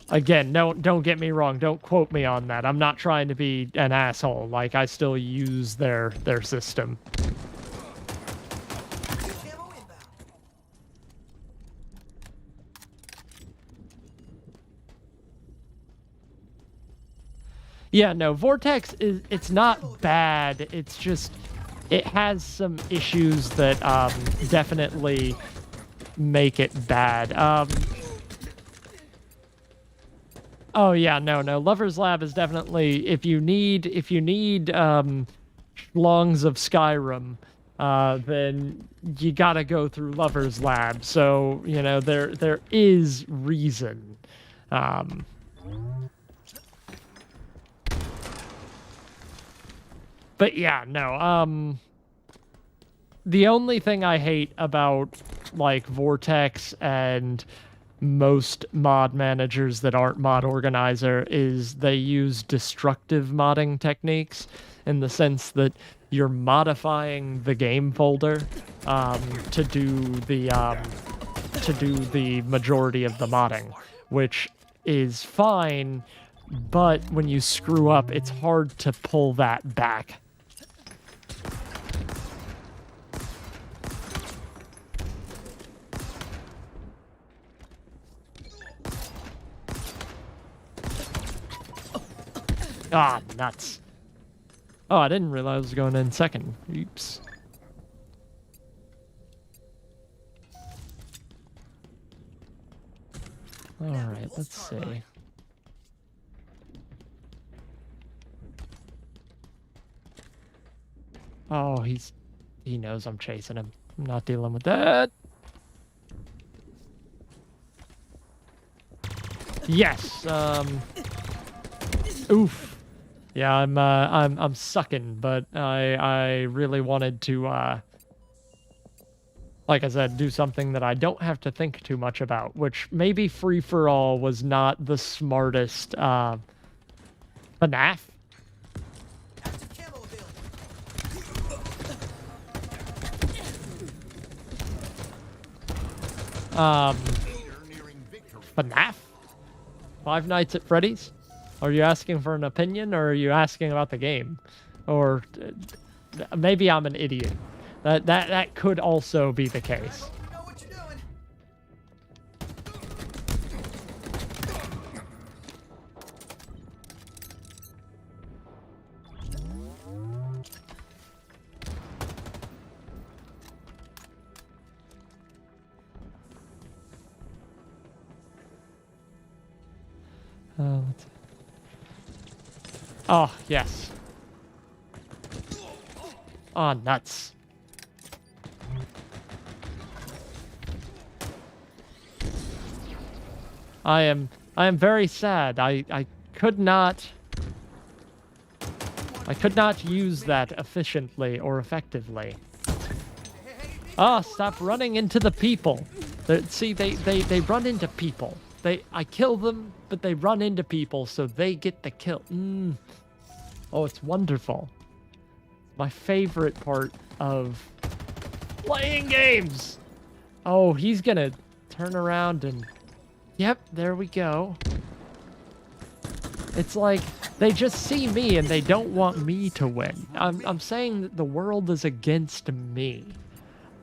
again, don't get me wrong, don't quote me on that. I'm not trying to be an asshole. Like, I still use their system. Yeah, no, Vortex it's not bad. It's just, it has some issues that definitely make it bad. Oh yeah, no, Lover's Lab is definitely, if you need schlongs of Skyrim, then you gotta go through Lover's Lab. So, you know, there is reason. But yeah, no, the only thing I hate about, like, Vortex and most mod managers that aren't Mod Organizer is they use destructive modding techniques, in the sense that you're modifying the game folder to do the majority of the modding, which is fine, but when you screw up, it's hard to pull that back. Ah, nuts. Oh, I didn't realize I was going in second. Oops. Alright, let's see. Oh, he knows I'm chasing him. I'm not dealing with that. Yes, oof. Yeah, I'm sucking, but I really wanted to, like I said, do something that I don't have to think too much about, which maybe free-for-all was not the smartest, FNAF? FNAF? Five Nights at Freddy's? Are you asking for an opinion, or are you asking about the game? Or maybe I'm an idiot. That could also be the case. Let's see. Oh, yes. Oh, nuts. I am very sad. I could not use that efficiently or effectively. Oh, stop running into the people. See, they run into people. I kill them, but they run into people, so they get the kill. Oh, it's wonderful. My favorite part of playing games. Oh, he's gonna turn around and... Yep, there we go. It's like they just see me and they don't want me to win. I'm saying that the world is against me.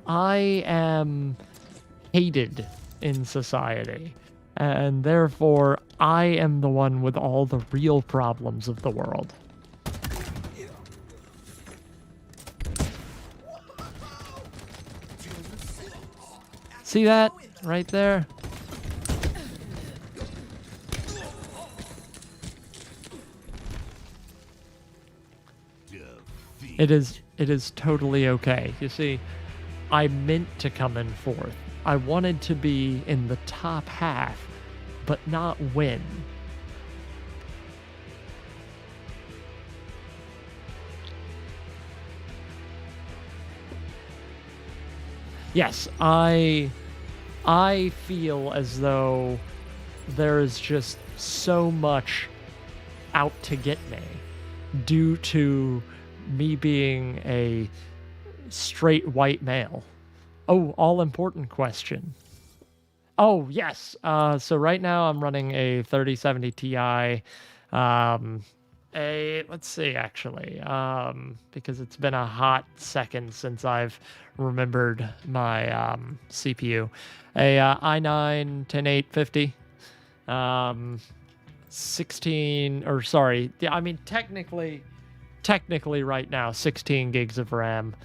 I am hated in society, and therefore I am the one with all the real problems of the world. See that right there? It is totally okay. You see, I meant to come in fourth. I wanted to be in the top half, but not win. Yes, I feel as though there is just so much out to get me due to me being a straight white male. Oh, all important question. Oh, yes. So right now I'm running a 3070 Ti. Let's see, actually, because it's been a hot second since I've remembered my CPU. A i9-10850, 16, or sorry, I mean technically right now 16 gigs of RAM,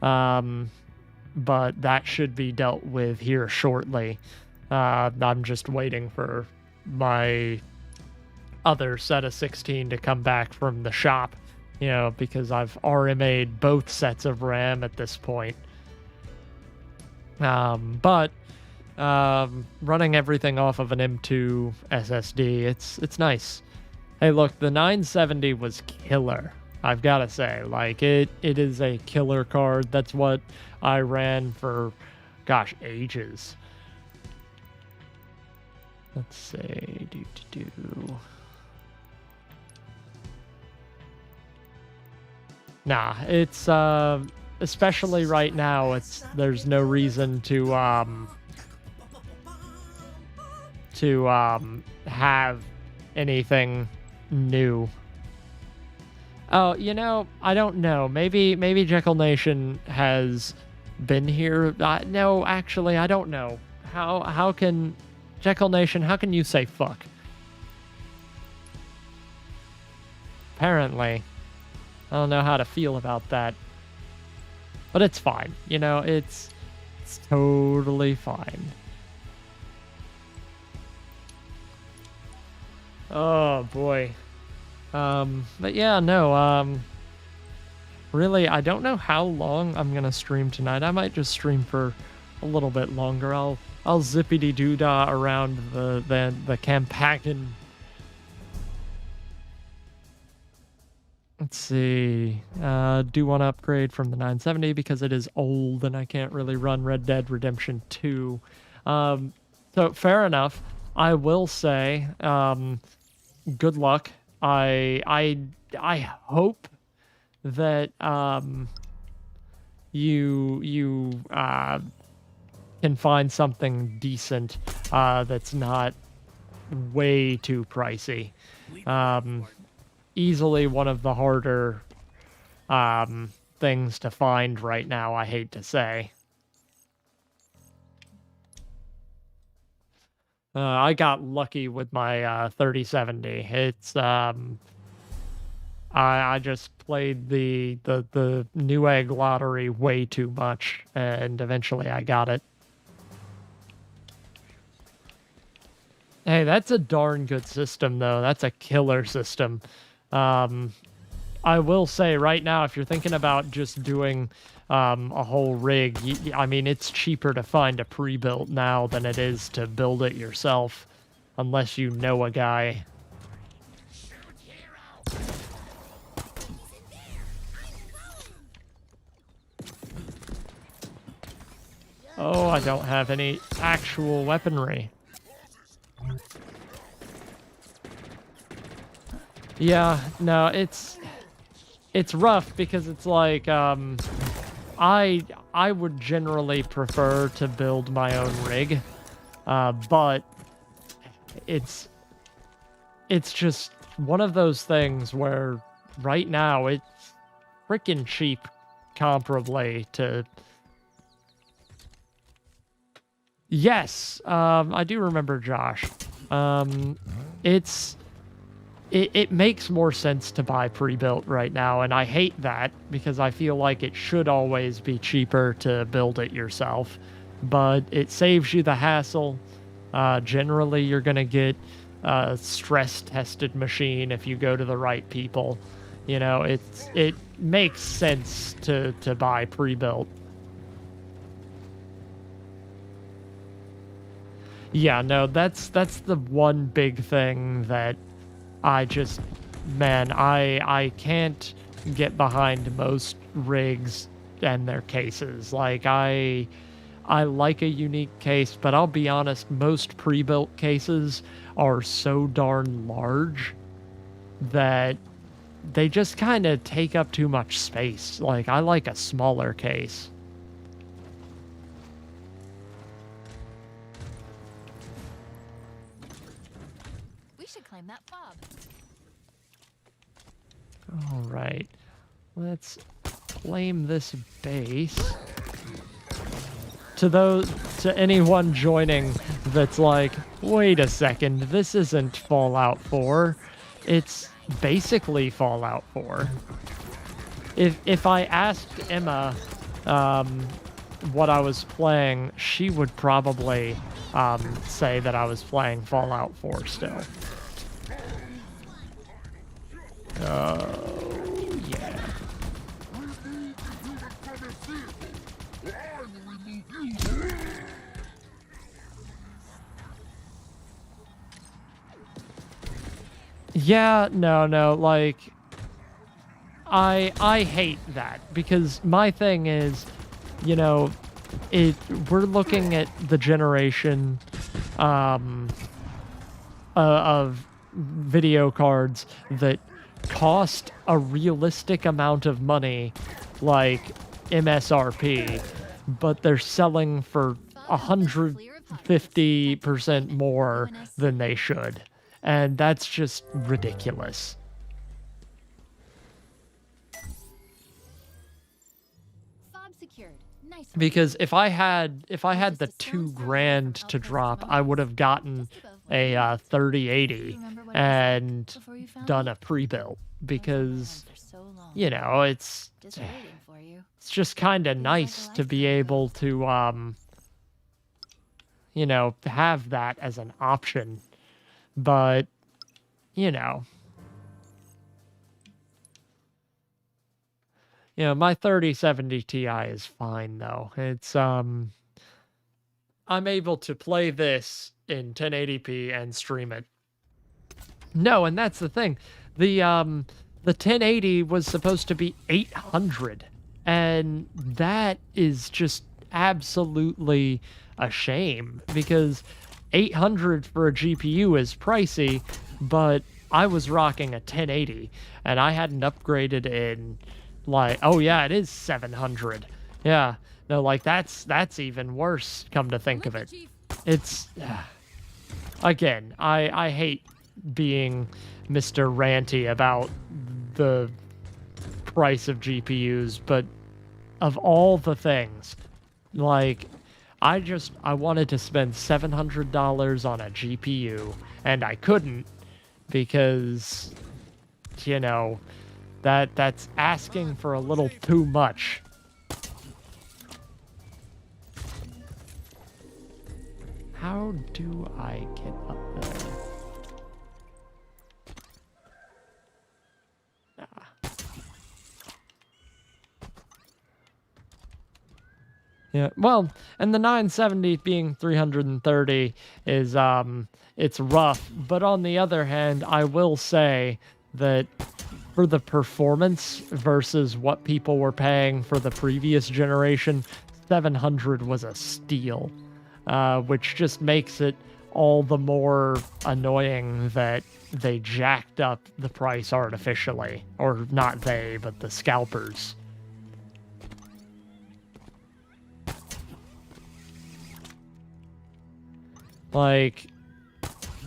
but that should be dealt with here shortly. I'm just waiting for my other set of 16 to come back from the shop, you know, because I've RMA'd both sets of RAM at this point. But running everything off of an M2 SSD, it's nice. Hey, look, the 970 was killer. I've got to say, like, it is a killer card. That's what I ran for, gosh, ages. Let's see, Nah, it's especially right now, there's no reason to have anything new. Oh, you know, I don't know. Maybe Jekyll Nation has been here. No, actually, I don't know. How can Jekyll Nation? How can you say fuck? Apparently. I don't know how to feel about that. But it's fine. You know, it's totally fine. Oh, boy. But yeah, no, really, I don't know how long I'm gonna stream tonight. I might just stream for a little bit longer. I'll zippity-doo-dah around the Campagnum. Let's see. Do want to upgrade from the 970 because it is old and I can't really run Red Dead Redemption 2. So fair enough. I will say, good luck. I hope that you can find something decent that's not way too pricey. Easily one of the harder things to find right now, I hate to say. I got lucky with my 3070. It's I just played the Newegg lottery way too much, and eventually I got it. Hey, that's a darn good system, though. That's a killer system. I will say right now, if you're thinking about just doing a whole rig, I mean, it's cheaper to find a pre-built now than it is to build it yourself, unless you know a guy. Oh, I don't have any actual weaponry. Yeah, no, it's rough because it's like I would generally prefer to build my own rig, but it's just one of those things where right now it's freaking cheap comparably to. Yes, I do remember Josh. It makes more sense to buy pre-built right now, and I hate that because I feel like it should always be cheaper to build it yourself, but it saves you the hassle. Generally, you're gonna get a stress-tested machine if you go to the right people. You know, it makes sense to buy pre-built. Yeah, no, that's the one big thing that I just, man, I can't get behind most rigs and their cases. Like I like a unique case, but I'll be honest, most pre-built cases are so darn large that they just kind of take up too much space. Like I like a smaller case. We should claim that fob. All right, let's claim this base. To anyone joining that's like, wait a second, this isn't Fallout 4. It's basically Fallout 4. If I asked Emma what I was playing, she would probably say that I was playing Fallout 4 still. Oh, yeah. Yeah, no, like I hate that because my thing is, you know, we're looking at the generation of video cards that cost a realistic amount of money, like MSRP, but they're selling for 150% more than they should. And that's just ridiculous. Fob secured. Nice. Because if I had the $2,000 to drop, I would have gotten a 3080 and done a pre-built because, you know, it's just kind of nice to be able to you know, have that as an option. But, you know, my 3070 Ti is fine though. It's I'm able to play this in 1080p and stream it. No, and that's the thing. The 1080 was supposed to be 800, and that is just absolutely a shame because 800 for a GPU is pricey, but I was rocking a 1080 and I hadn't upgraded in like, oh yeah, it is 700. Yeah, no, like that's even worse, come to think of it. It's again, I hate being Mr. Ranty about the price of GPUs, but of all the things, like I wanted to spend $700 on a GPU, and I couldn't because, you know, that's asking for a little too much. How do I get up there? Yeah, well, and the 970 being 330 is, it's rough. But on the other hand, I will say that for the performance versus what people were paying for the previous generation, 700 was a steal, which just makes it all the more annoying that they jacked up the price artificially. Or not they, but the scalpers. Like,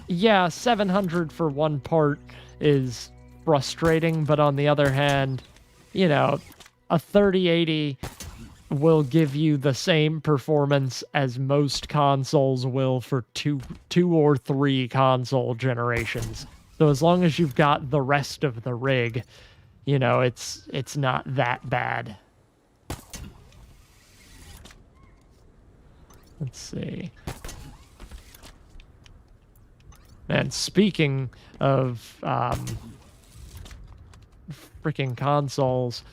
yeah, 700 for one part is frustrating, but on the other hand, you know, a 3080 will give you the same performance as most consoles will for two or three console generations. So as long as you've got the rest of the rig, you know, it's not that bad. Let's see. And speaking of freaking consoles,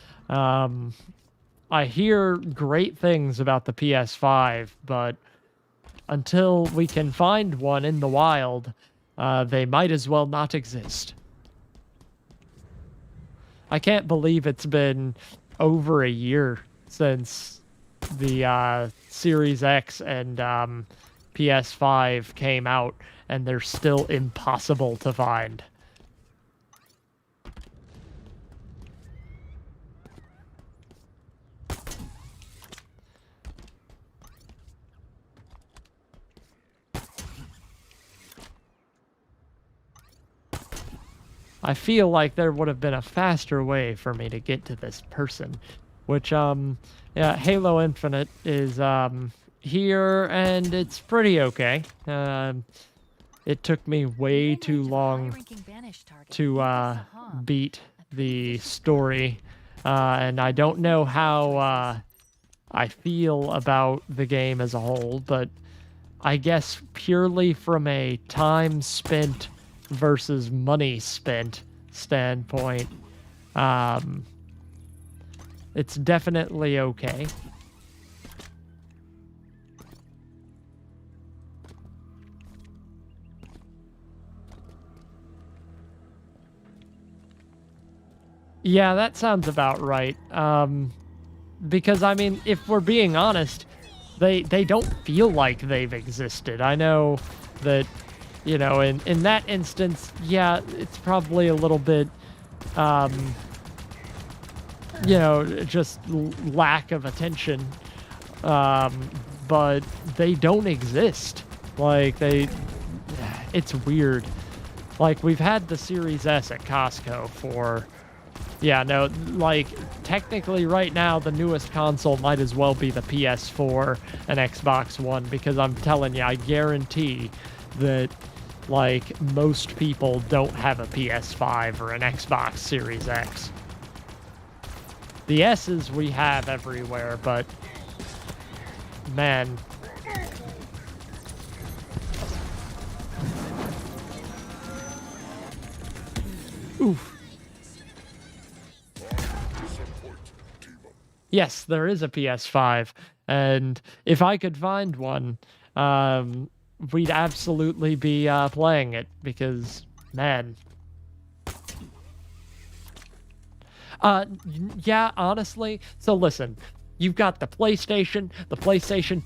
I hear great things about the PS5, but until we can find one in the wild, they might as well not exist. I can't believe it's been over a year since the Series X and PS5 came out, and they're still impossible to find. I feel like there would have been a faster way for me to get to this person, which, yeah, Halo Infinite is, here, and it's pretty okay. It took me way too long to, beat the story, and I don't know how, I feel about the game as a whole, but I guess purely from a time spent versus money spent standpoint, it's definitely okay. Yeah, that sounds about right. Because, I mean, if we're being honest, they don't feel like they've existed. I know that, you know, in that instance, yeah, it's probably a little bit, you know, just lack of attention. But they don't exist. Like, it's weird. Like, we've had the Series S at Costco for... Yeah, no, like, technically right now, the newest console might as well be the PS4 and Xbox One, because I'm telling you, I guarantee that, like, most people don't have a PS5 or an Xbox Series X. The S's we have everywhere, but, man... Oof. Yes, there is a PS5, and if I could find one, we'd absolutely be playing it, because, man. Yeah, honestly, so listen, you've got the PlayStation 2, the PlayStation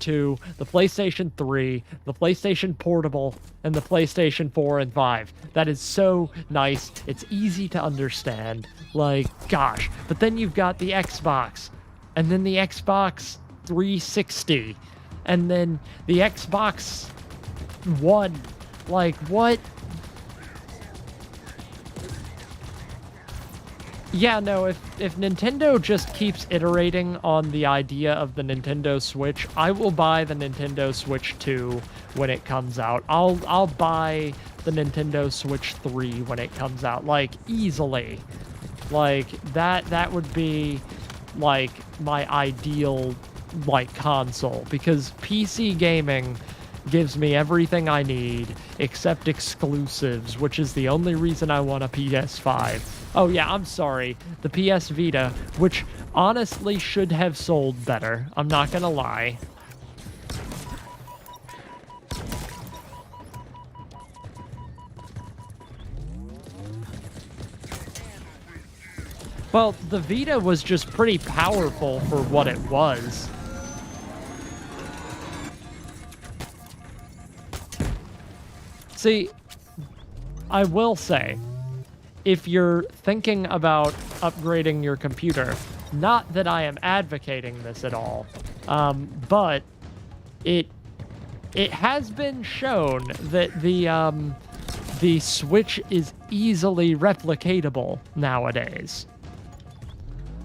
3, the PlayStation Portable, and the PlayStation 4 and 5. That is so nice, it's easy to understand, like, gosh. But then you've got the Xbox, and then the Xbox 360, and then the Xbox One. Like, what? Yeah, no, if Nintendo just keeps iterating on the idea of the Nintendo Switch, I will buy the Nintendo Switch 2 when it comes out. I'll buy the Nintendo Switch 3 when it comes out, like, easily. Like, that would be, like, my ideal, like, console, because PC gaming gives me everything I need except exclusives, which is the only reason I want a PS5. Oh yeah, I'm sorry, the PS Vita, which honestly should have sold better, I'm not gonna lie. Well, the Vita was just pretty powerful for what it was. See, I will say, if you're thinking about upgrading your computer, not that I am advocating this at all, but it has been shown that the Switch is easily replicatable nowadays.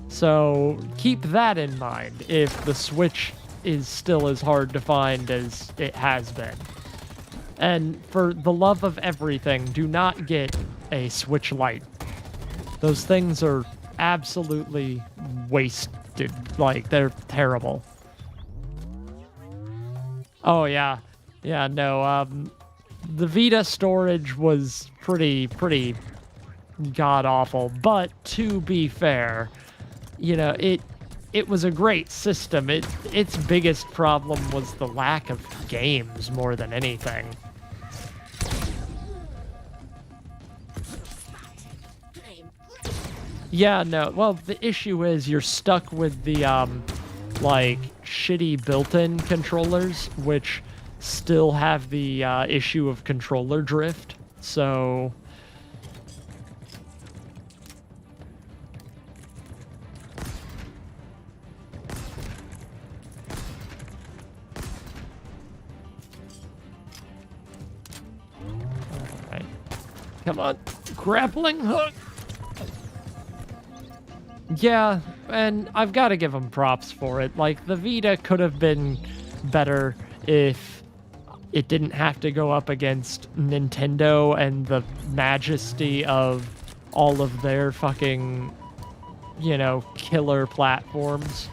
So keep that in mind if the Switch is still as hard to find as it has been. And for the love of everything, do not get a Switch Lite. Those things are absolutely wasted. Like, they're terrible. Oh, yeah. Yeah, no, the Vita storage was pretty god-awful. But to be fair, you know, it was a great system. Its biggest problem was the lack of games more than anything. Yeah, no. Well, the issue is you're stuck with the, like, shitty built-in controllers, which still have the issue of controller drift. So... Alright. Come on. Grappling hook! Yeah, and I've got to give them props for it. Like, the Vita could have been better if it didn't have to go up against Nintendo and the majesty of all of their fucking, you know, killer platforms.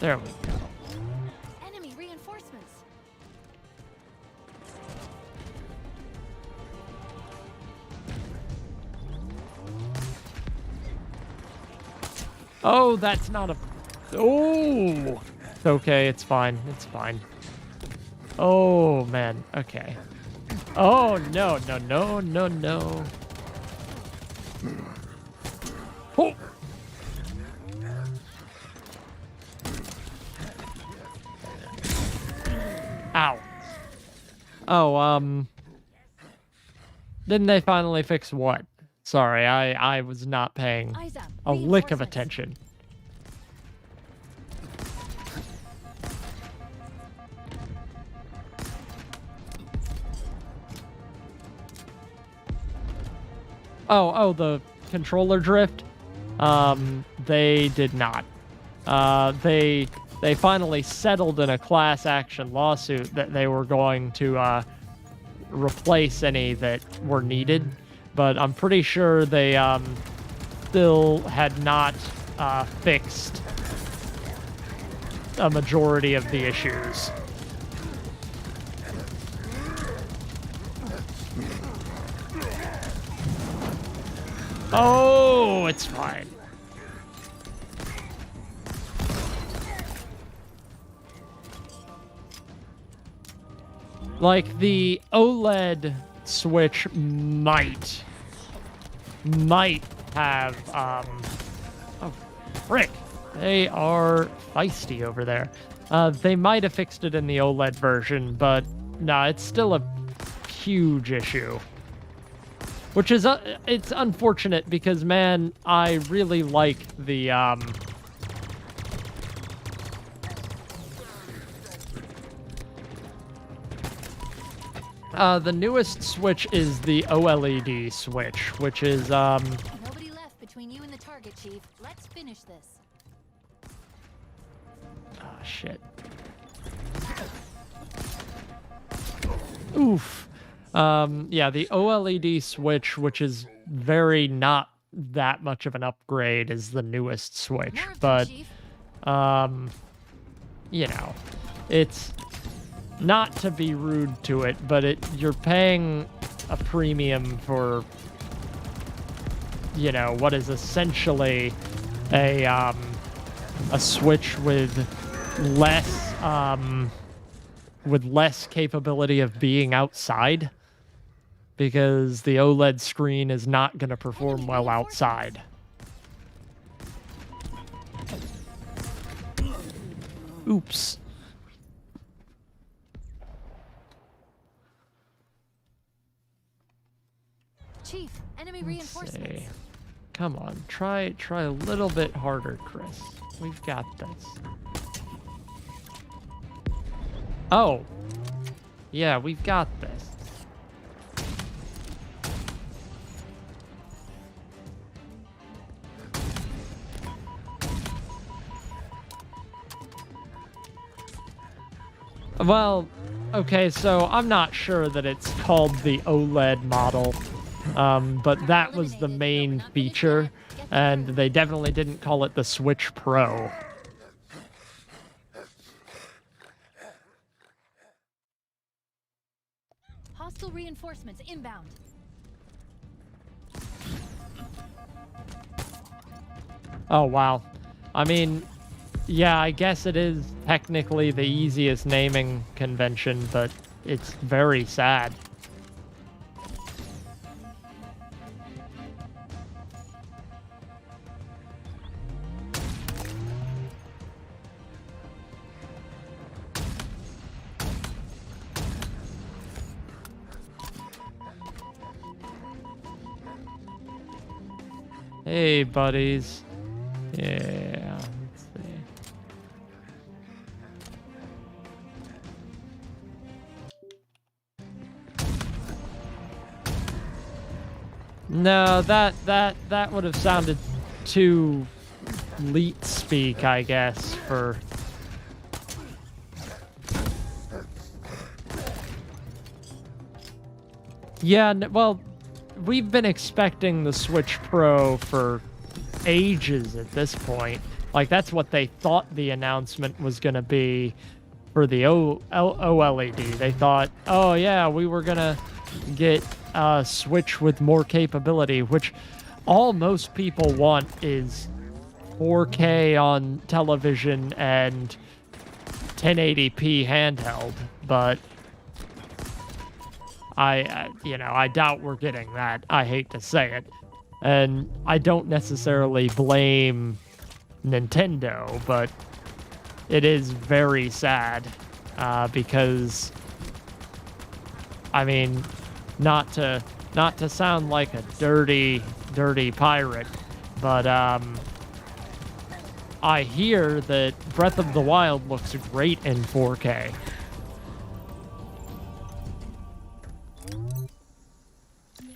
There we go. Enemy reinforcements. Oh, that's not a... Oh! It's okay, it's fine. It's fine. Oh, man. Okay. Oh, no, no, no, no, no. Oh! Ow. Oh, didn't they finally fix what? Sorry, I was not paying Eyes up. a lick of Reinforcements. attention. Oh, the controller drift? They did not. They finally settled in a class action lawsuit that they were going to replace any that were needed, but I'm pretty sure they still had not fixed a majority of the issues. Oh, it's fine. Like, the OLED Switch might have, oh, frick. They are feisty over there. They might have fixed it in the OLED version, but nah, it's still a huge issue. Which is, it's unfortunate because, man, I really like the, the newest Switch is the OLED Switch, which is, Nobody left between you and the target, Chief. Let's finish this. oh, shit. Oof. Yeah, the OLED Switch, which is very not that much of an upgrade, is the newest Switch, More of them, but, Chief. you know, it's not to be rude to it, but you're paying a premium for, you know, what is essentially a Switch with less capability of being outside, because the OLED screen is not going to perform well outside. Oops. Chief, enemy Let's reinforcements. see. Come on, try a little bit harder, Chris. We've got this. Oh. Yeah, we've got this. Well, okay, so I'm not sure that it's called the OLED model, but that was the main feature, and they definitely didn't call it the Switch Pro. Hostile reinforcements inbound. Oh, wow. I mean, yeah, I guess it is technically the easiest naming convention, but it's very sad. Hey, buddies. Yeah, let's see. No, that would have sounded too leet speak, I guess, for... Yeah, well, we've been expecting the Switch Pro for ages at this point. Like, that's what they thought the announcement was going to be for the OLED. They thought, oh yeah, we were going to get a Switch with more capability, which all most people want is 4K on television and 1080p handheld, but I doubt we're getting that. I hate to say it. And I don't necessarily blame Nintendo, but it is very sad because, I mean, not to sound like a dirty pirate, but I hear that Breath of the Wild looks great in 4K.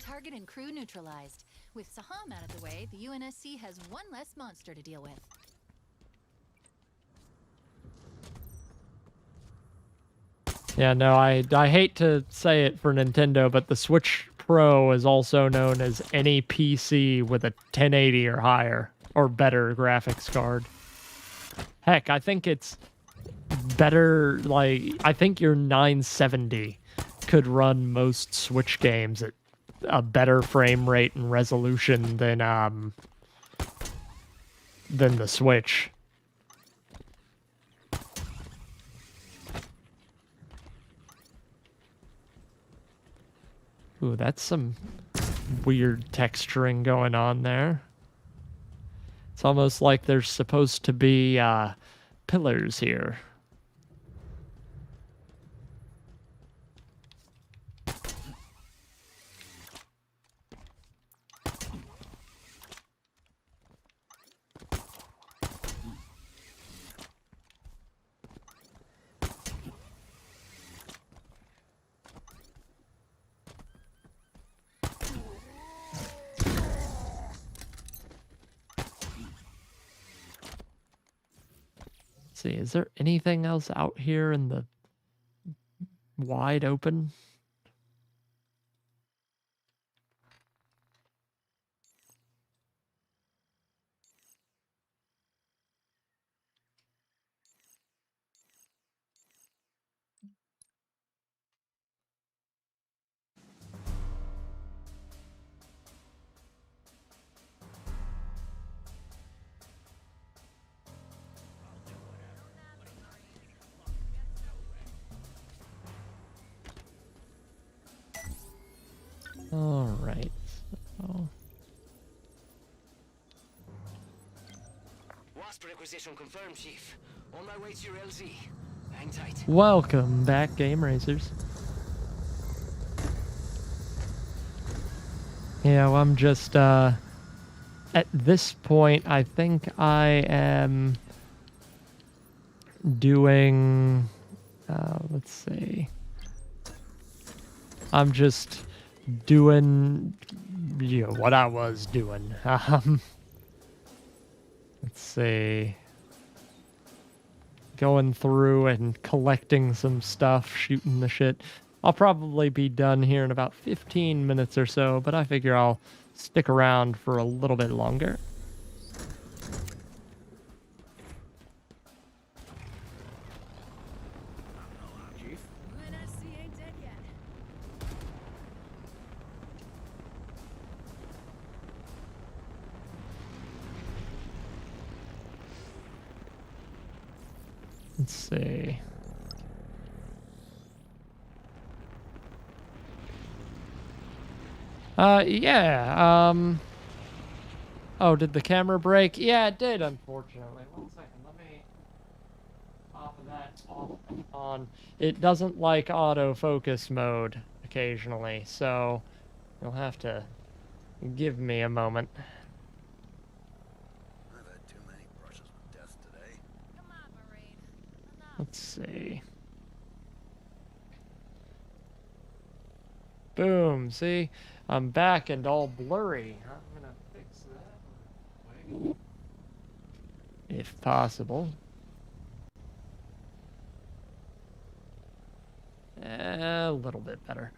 Target and crew neutralized. With Saham out of the way, the UNSC has one less monster to deal with. Yeah, no, I hate to say it for Nintendo, but the Switch Pro is also known as any PC with a 1080 or higher, or better graphics card. Heck, I think it's better, like, I think your 970 could run most Switch games at a better frame rate and resolution than the Switch. Ooh, that's some weird texturing going on there. It's almost like there's supposed to be pillars here. See, is there anything else out here in the wide open? All right. So... Osprey acquisition confirmed, Chief. On my way to your LZ. Hang tight. Welcome back, Game Racers. Yeah, well, I'm just, at this point, I think I am doing, let's see. I'm just doing, what I was doing. Let's see. Going through and collecting some stuff, shooting the shit. I'll probably be done here in about 15 minutes or so, but I figure I'll stick around for a little bit longer. Chief? UNSC ain't dead yet. Let's see. Yeah, oh, did the camera break? Yeah, it did, unfortunately. 1 second, let me pop that off and on. It doesn't like autofocus mode occasionally, so you'll have to give me a moment. I've had too many brushes with death today. Come on, Marine. Enough. Let's see. Boom, see? I'm back and all blurry. I'm gonna fix that real quick. If possible. A little bit better.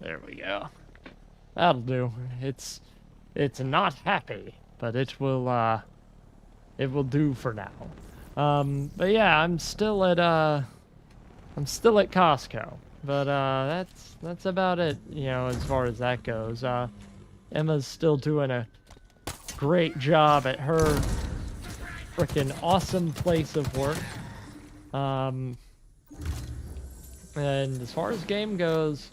There we go. That'll do. It's not happy, but it will do for now. But yeah, I'm still at Costco. But that's about it, as far as that goes. Emma's still doing a great job at her freaking awesome place of work. And as far as games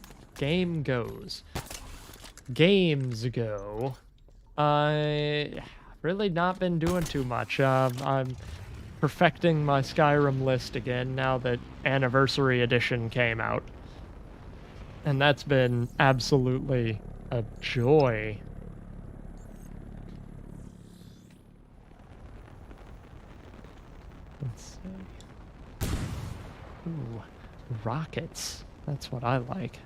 go, I really not been doing too much. I'm perfecting my Skyrim list again now that Anniversary Edition came out. And that's been absolutely a joy. Let's see. Ooh, rockets. That's what I like.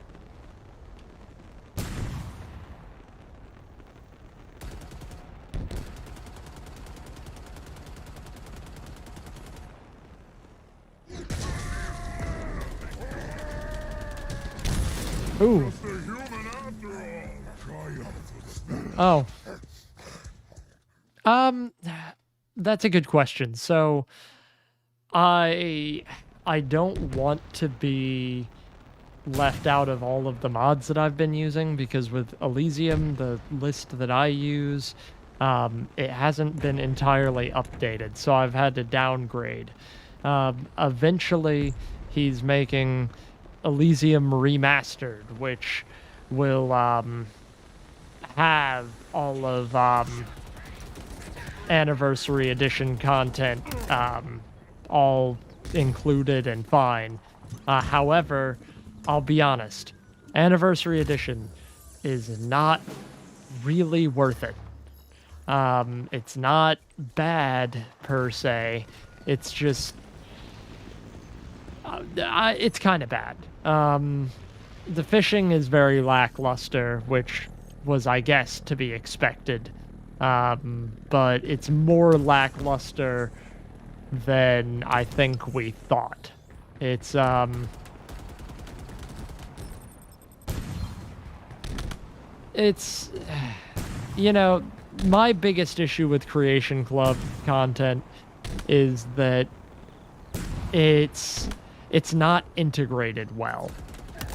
Ooh. Oh. That's a good question. So, I don't want to be left out of all of the mods that I've been using, because with Elysium, the list that I use, it hasn't been entirely updated, so I've had to downgrade. Eventually, he's making Elysium Remastered, which will have all of Anniversary Edition content all included and fine. However, I'll be honest, Anniversary Edition is not really worth it. It's not bad per se. It's just it's kind of bad. The fishing is very lackluster, which was, I guess, to be expected. But it's more lackluster than I think we thought. It's my biggest issue with Creation Club content is that it's not integrated well,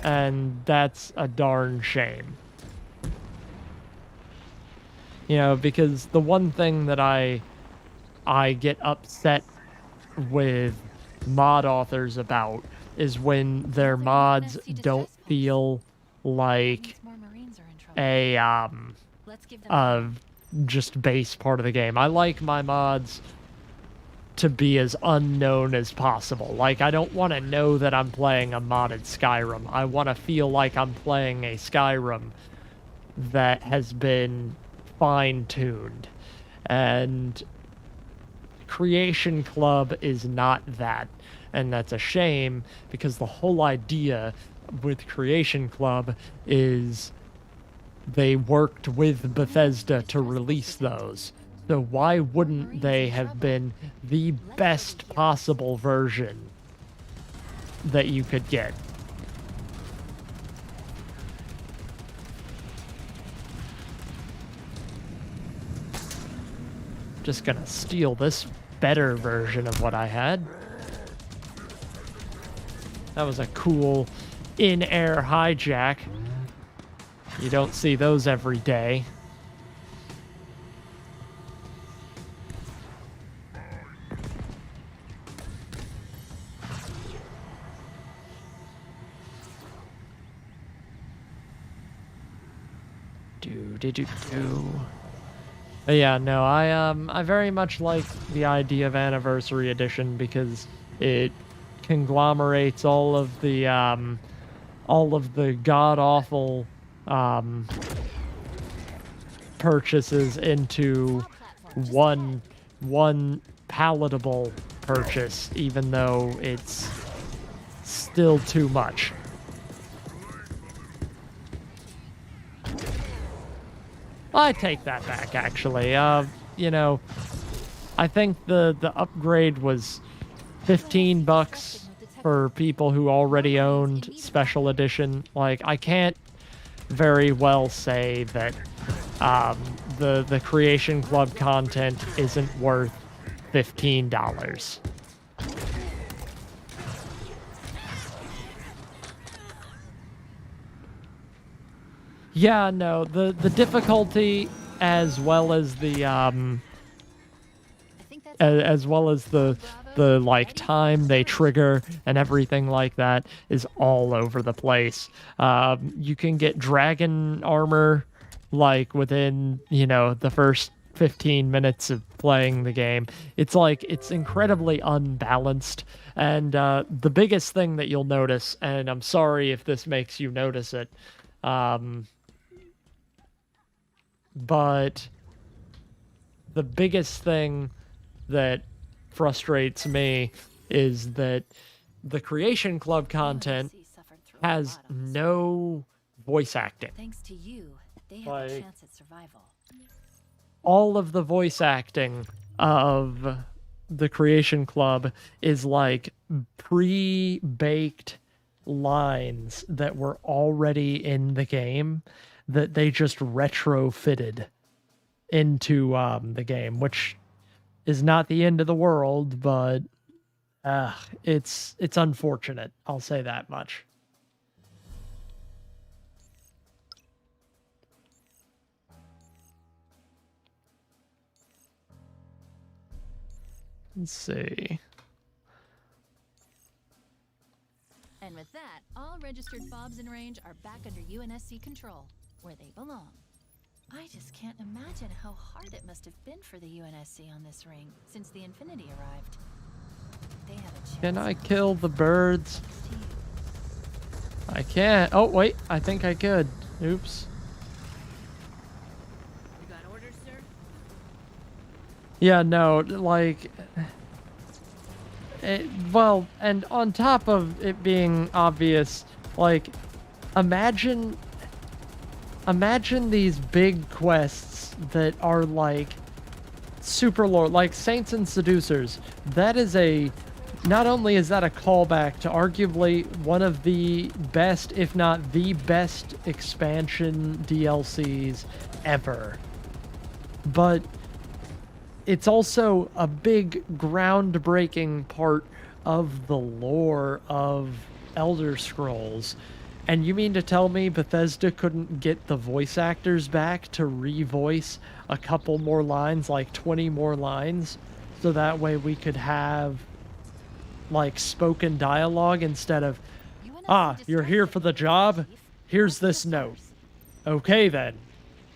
and that's a darn shame. Because the one thing that I get upset with mod authors about is when their mods don't feel like Means more Marines are in trouble. a Let's give them just base part of the game. I like my mods to be as unknown as possible. Like, I don't want to know that I'm playing a modded Skyrim. I want to feel like I'm playing a Skyrim that has been fine-tuned. And Creation Club is not that. And that's a shame, because the whole idea with Creation Club is they worked with Bethesda to release those. So why wouldn't they have been the best possible version that you could get? Just gonna steal this better version of what I had. That was a cool in-air hijack. You don't see those every day. But yeah, no, I very much like the idea of Anniversary Edition because it conglomerates all of the god-awful purchases into one palatable purchase, even though it's still too much. I take that back, actually. You know, I think the upgrade was $15 for people who already owned Special Edition. Like, I can't very well say that the Creation Club content isn't worth $15. Yeah, no, the difficulty as well as the the like time they trigger and everything like that is all over the place. You can get dragon armor like within, you know, the first 15 minutes of playing the game. It's like, it's incredibly unbalanced. And the biggest thing that you'll notice, and I'm sorry if this makes you notice it, but the biggest thing that frustrates me is that the Creation Club content has no voice acting. Thanks to you, they have Like, a chance at survival. all of the voice acting of the Creation Club is like pre-baked lines that were already in the game that they just retrofitted into the game, which is not the end of the world, but it's unfortunate. I'll say that much. Let's see. And with that, all registered fobs in range are back under UNSC control, where they belong. I just can't imagine how hard it must have been for the UNSC on this ring since the Infinity arrived. They have a chance. Can I kill the birds? I can't. Oh, wait. I think I could. Oops. You got orders, sir? Yeah, no, like... well, and on top of it being obvious, like, imagine these big quests that are, like, super lore, like Saints and Seducers. That is not only is that a callback to arguably one of the best, if not the best, expansion DLCs ever, but it's also a big groundbreaking part of the lore of Elder Scrolls. And you mean to tell me Bethesda couldn't get the voice actors back to revoice a couple more lines, like 20 more lines, so that way we could have, like, spoken dialogue instead of, Ah, some you're here for the distraction, job? Chief. Here's What's the this note. source? Okay then.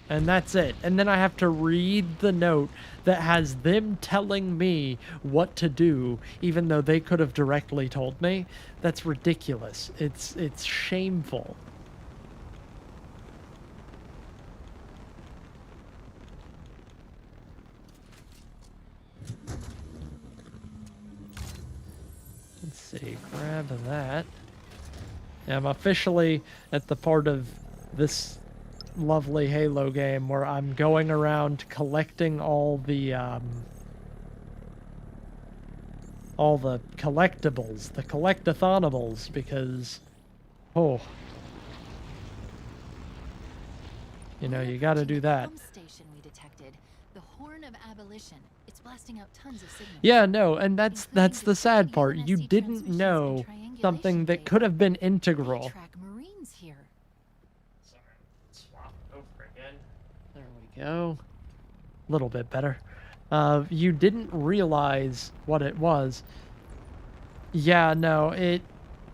And that's it. And then I have to read the note that has them telling me what to do, even though they could have directly told me. That's ridiculous. It's shameful. Let's see, grab that. Yeah, I'm officially at the part of this lovely Halo game where I'm going around collecting all the collectibles, the collectathonibles, because you know, you got to do that. Pump station we detected, the Horn of Abolition. It's blasting out tons of signals. Yeah, no, and that's including the sad distorted part. You UNSC didn't transmissions know and triangulation something that data. could have been I integral. track Marines here. Sorry, swap over again. There we go. A little bit better. You didn't realize what it was. Yeah, no,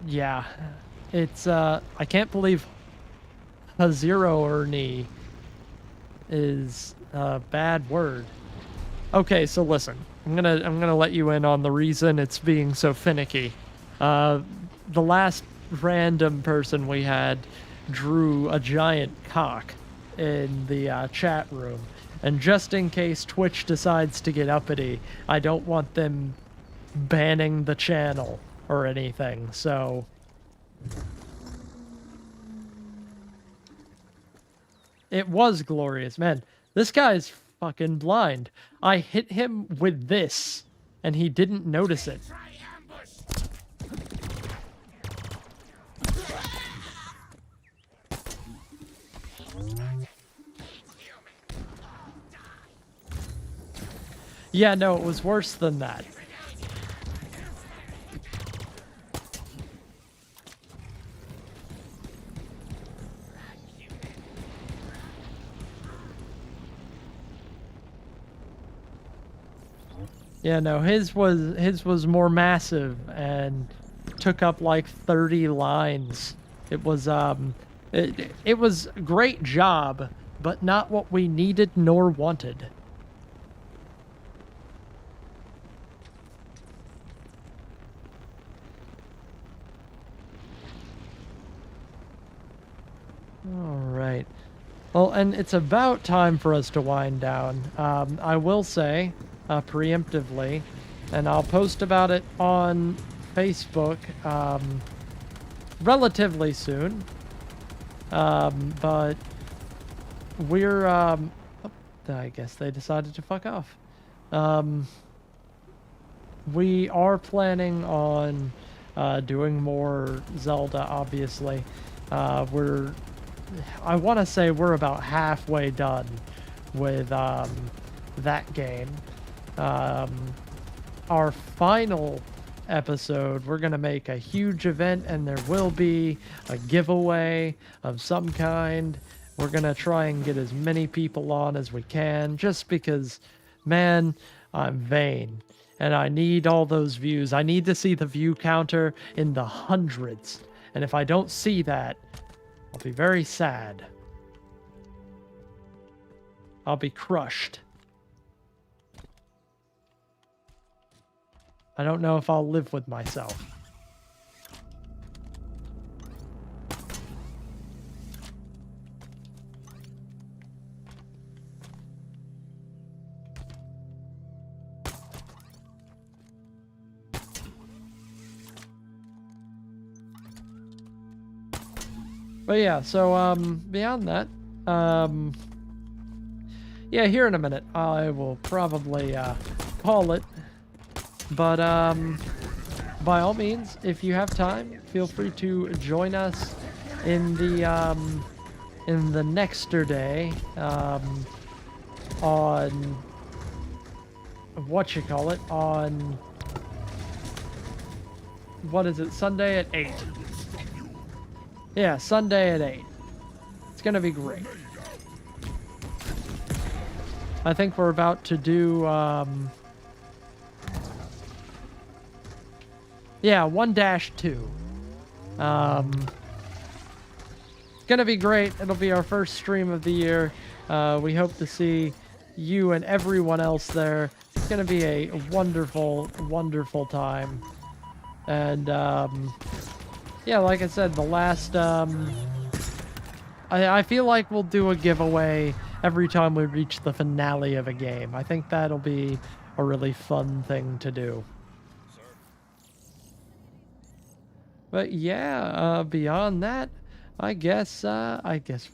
yeah. It's, I can't believe Hazironi is a bad word. Okay, so listen. I'm gonna let you in on the reason it's being so finicky. The last random person we had drew a giant cock in the chat room. And just in case Twitch decides to get uppity, I don't want them banning the channel or anything, so... It was glorious, man. This guy's fucking blind. I hit him with this, and he didn't notice it. Yeah, no, it was worse than that. Yeah, no, his was more massive and took up like 30 lines. It was it was a great job, but not what we needed nor wanted. All right. Well, and it's about time for us to wind down. I will say, preemptively, and I'll post about it on Facebook relatively soon. But we're, I guess they decided to fuck off. We are planning on doing more Zelda, obviously. I want to say we're about halfway done with that game. Our final episode, we're going to make a huge event, and there will be a giveaway of some kind. We're going to try and get as many people on as we can, just because, man, I'm vain. And I need all those views. I need to see the view counter in the hundreds. And if I don't see that, I'll be very sad. I'll be crushed. I don't know if I'll live with myself. But yeah, so beyond that, yeah, here in a minute I will probably call it. But by all means, if you have time, feel free to join us in the nexter day on on what is it, Sunday at 8. Yeah, Sunday at 8. It's gonna be great. I think we're about to do yeah, 1-2. It's gonna be great. It'll be our first stream of the year. We hope to see you and everyone else there. It's gonna be a wonderful, wonderful time. And yeah, like I said, the last I feel like we'll do a giveaway every time we reach the finale of a game. I think that'll be a really fun thing to do. But yeah, beyond that, I guess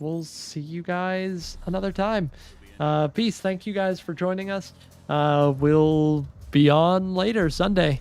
we'll see you guys another time. Peace. Thank you guys for joining us. We'll be on later Sunday.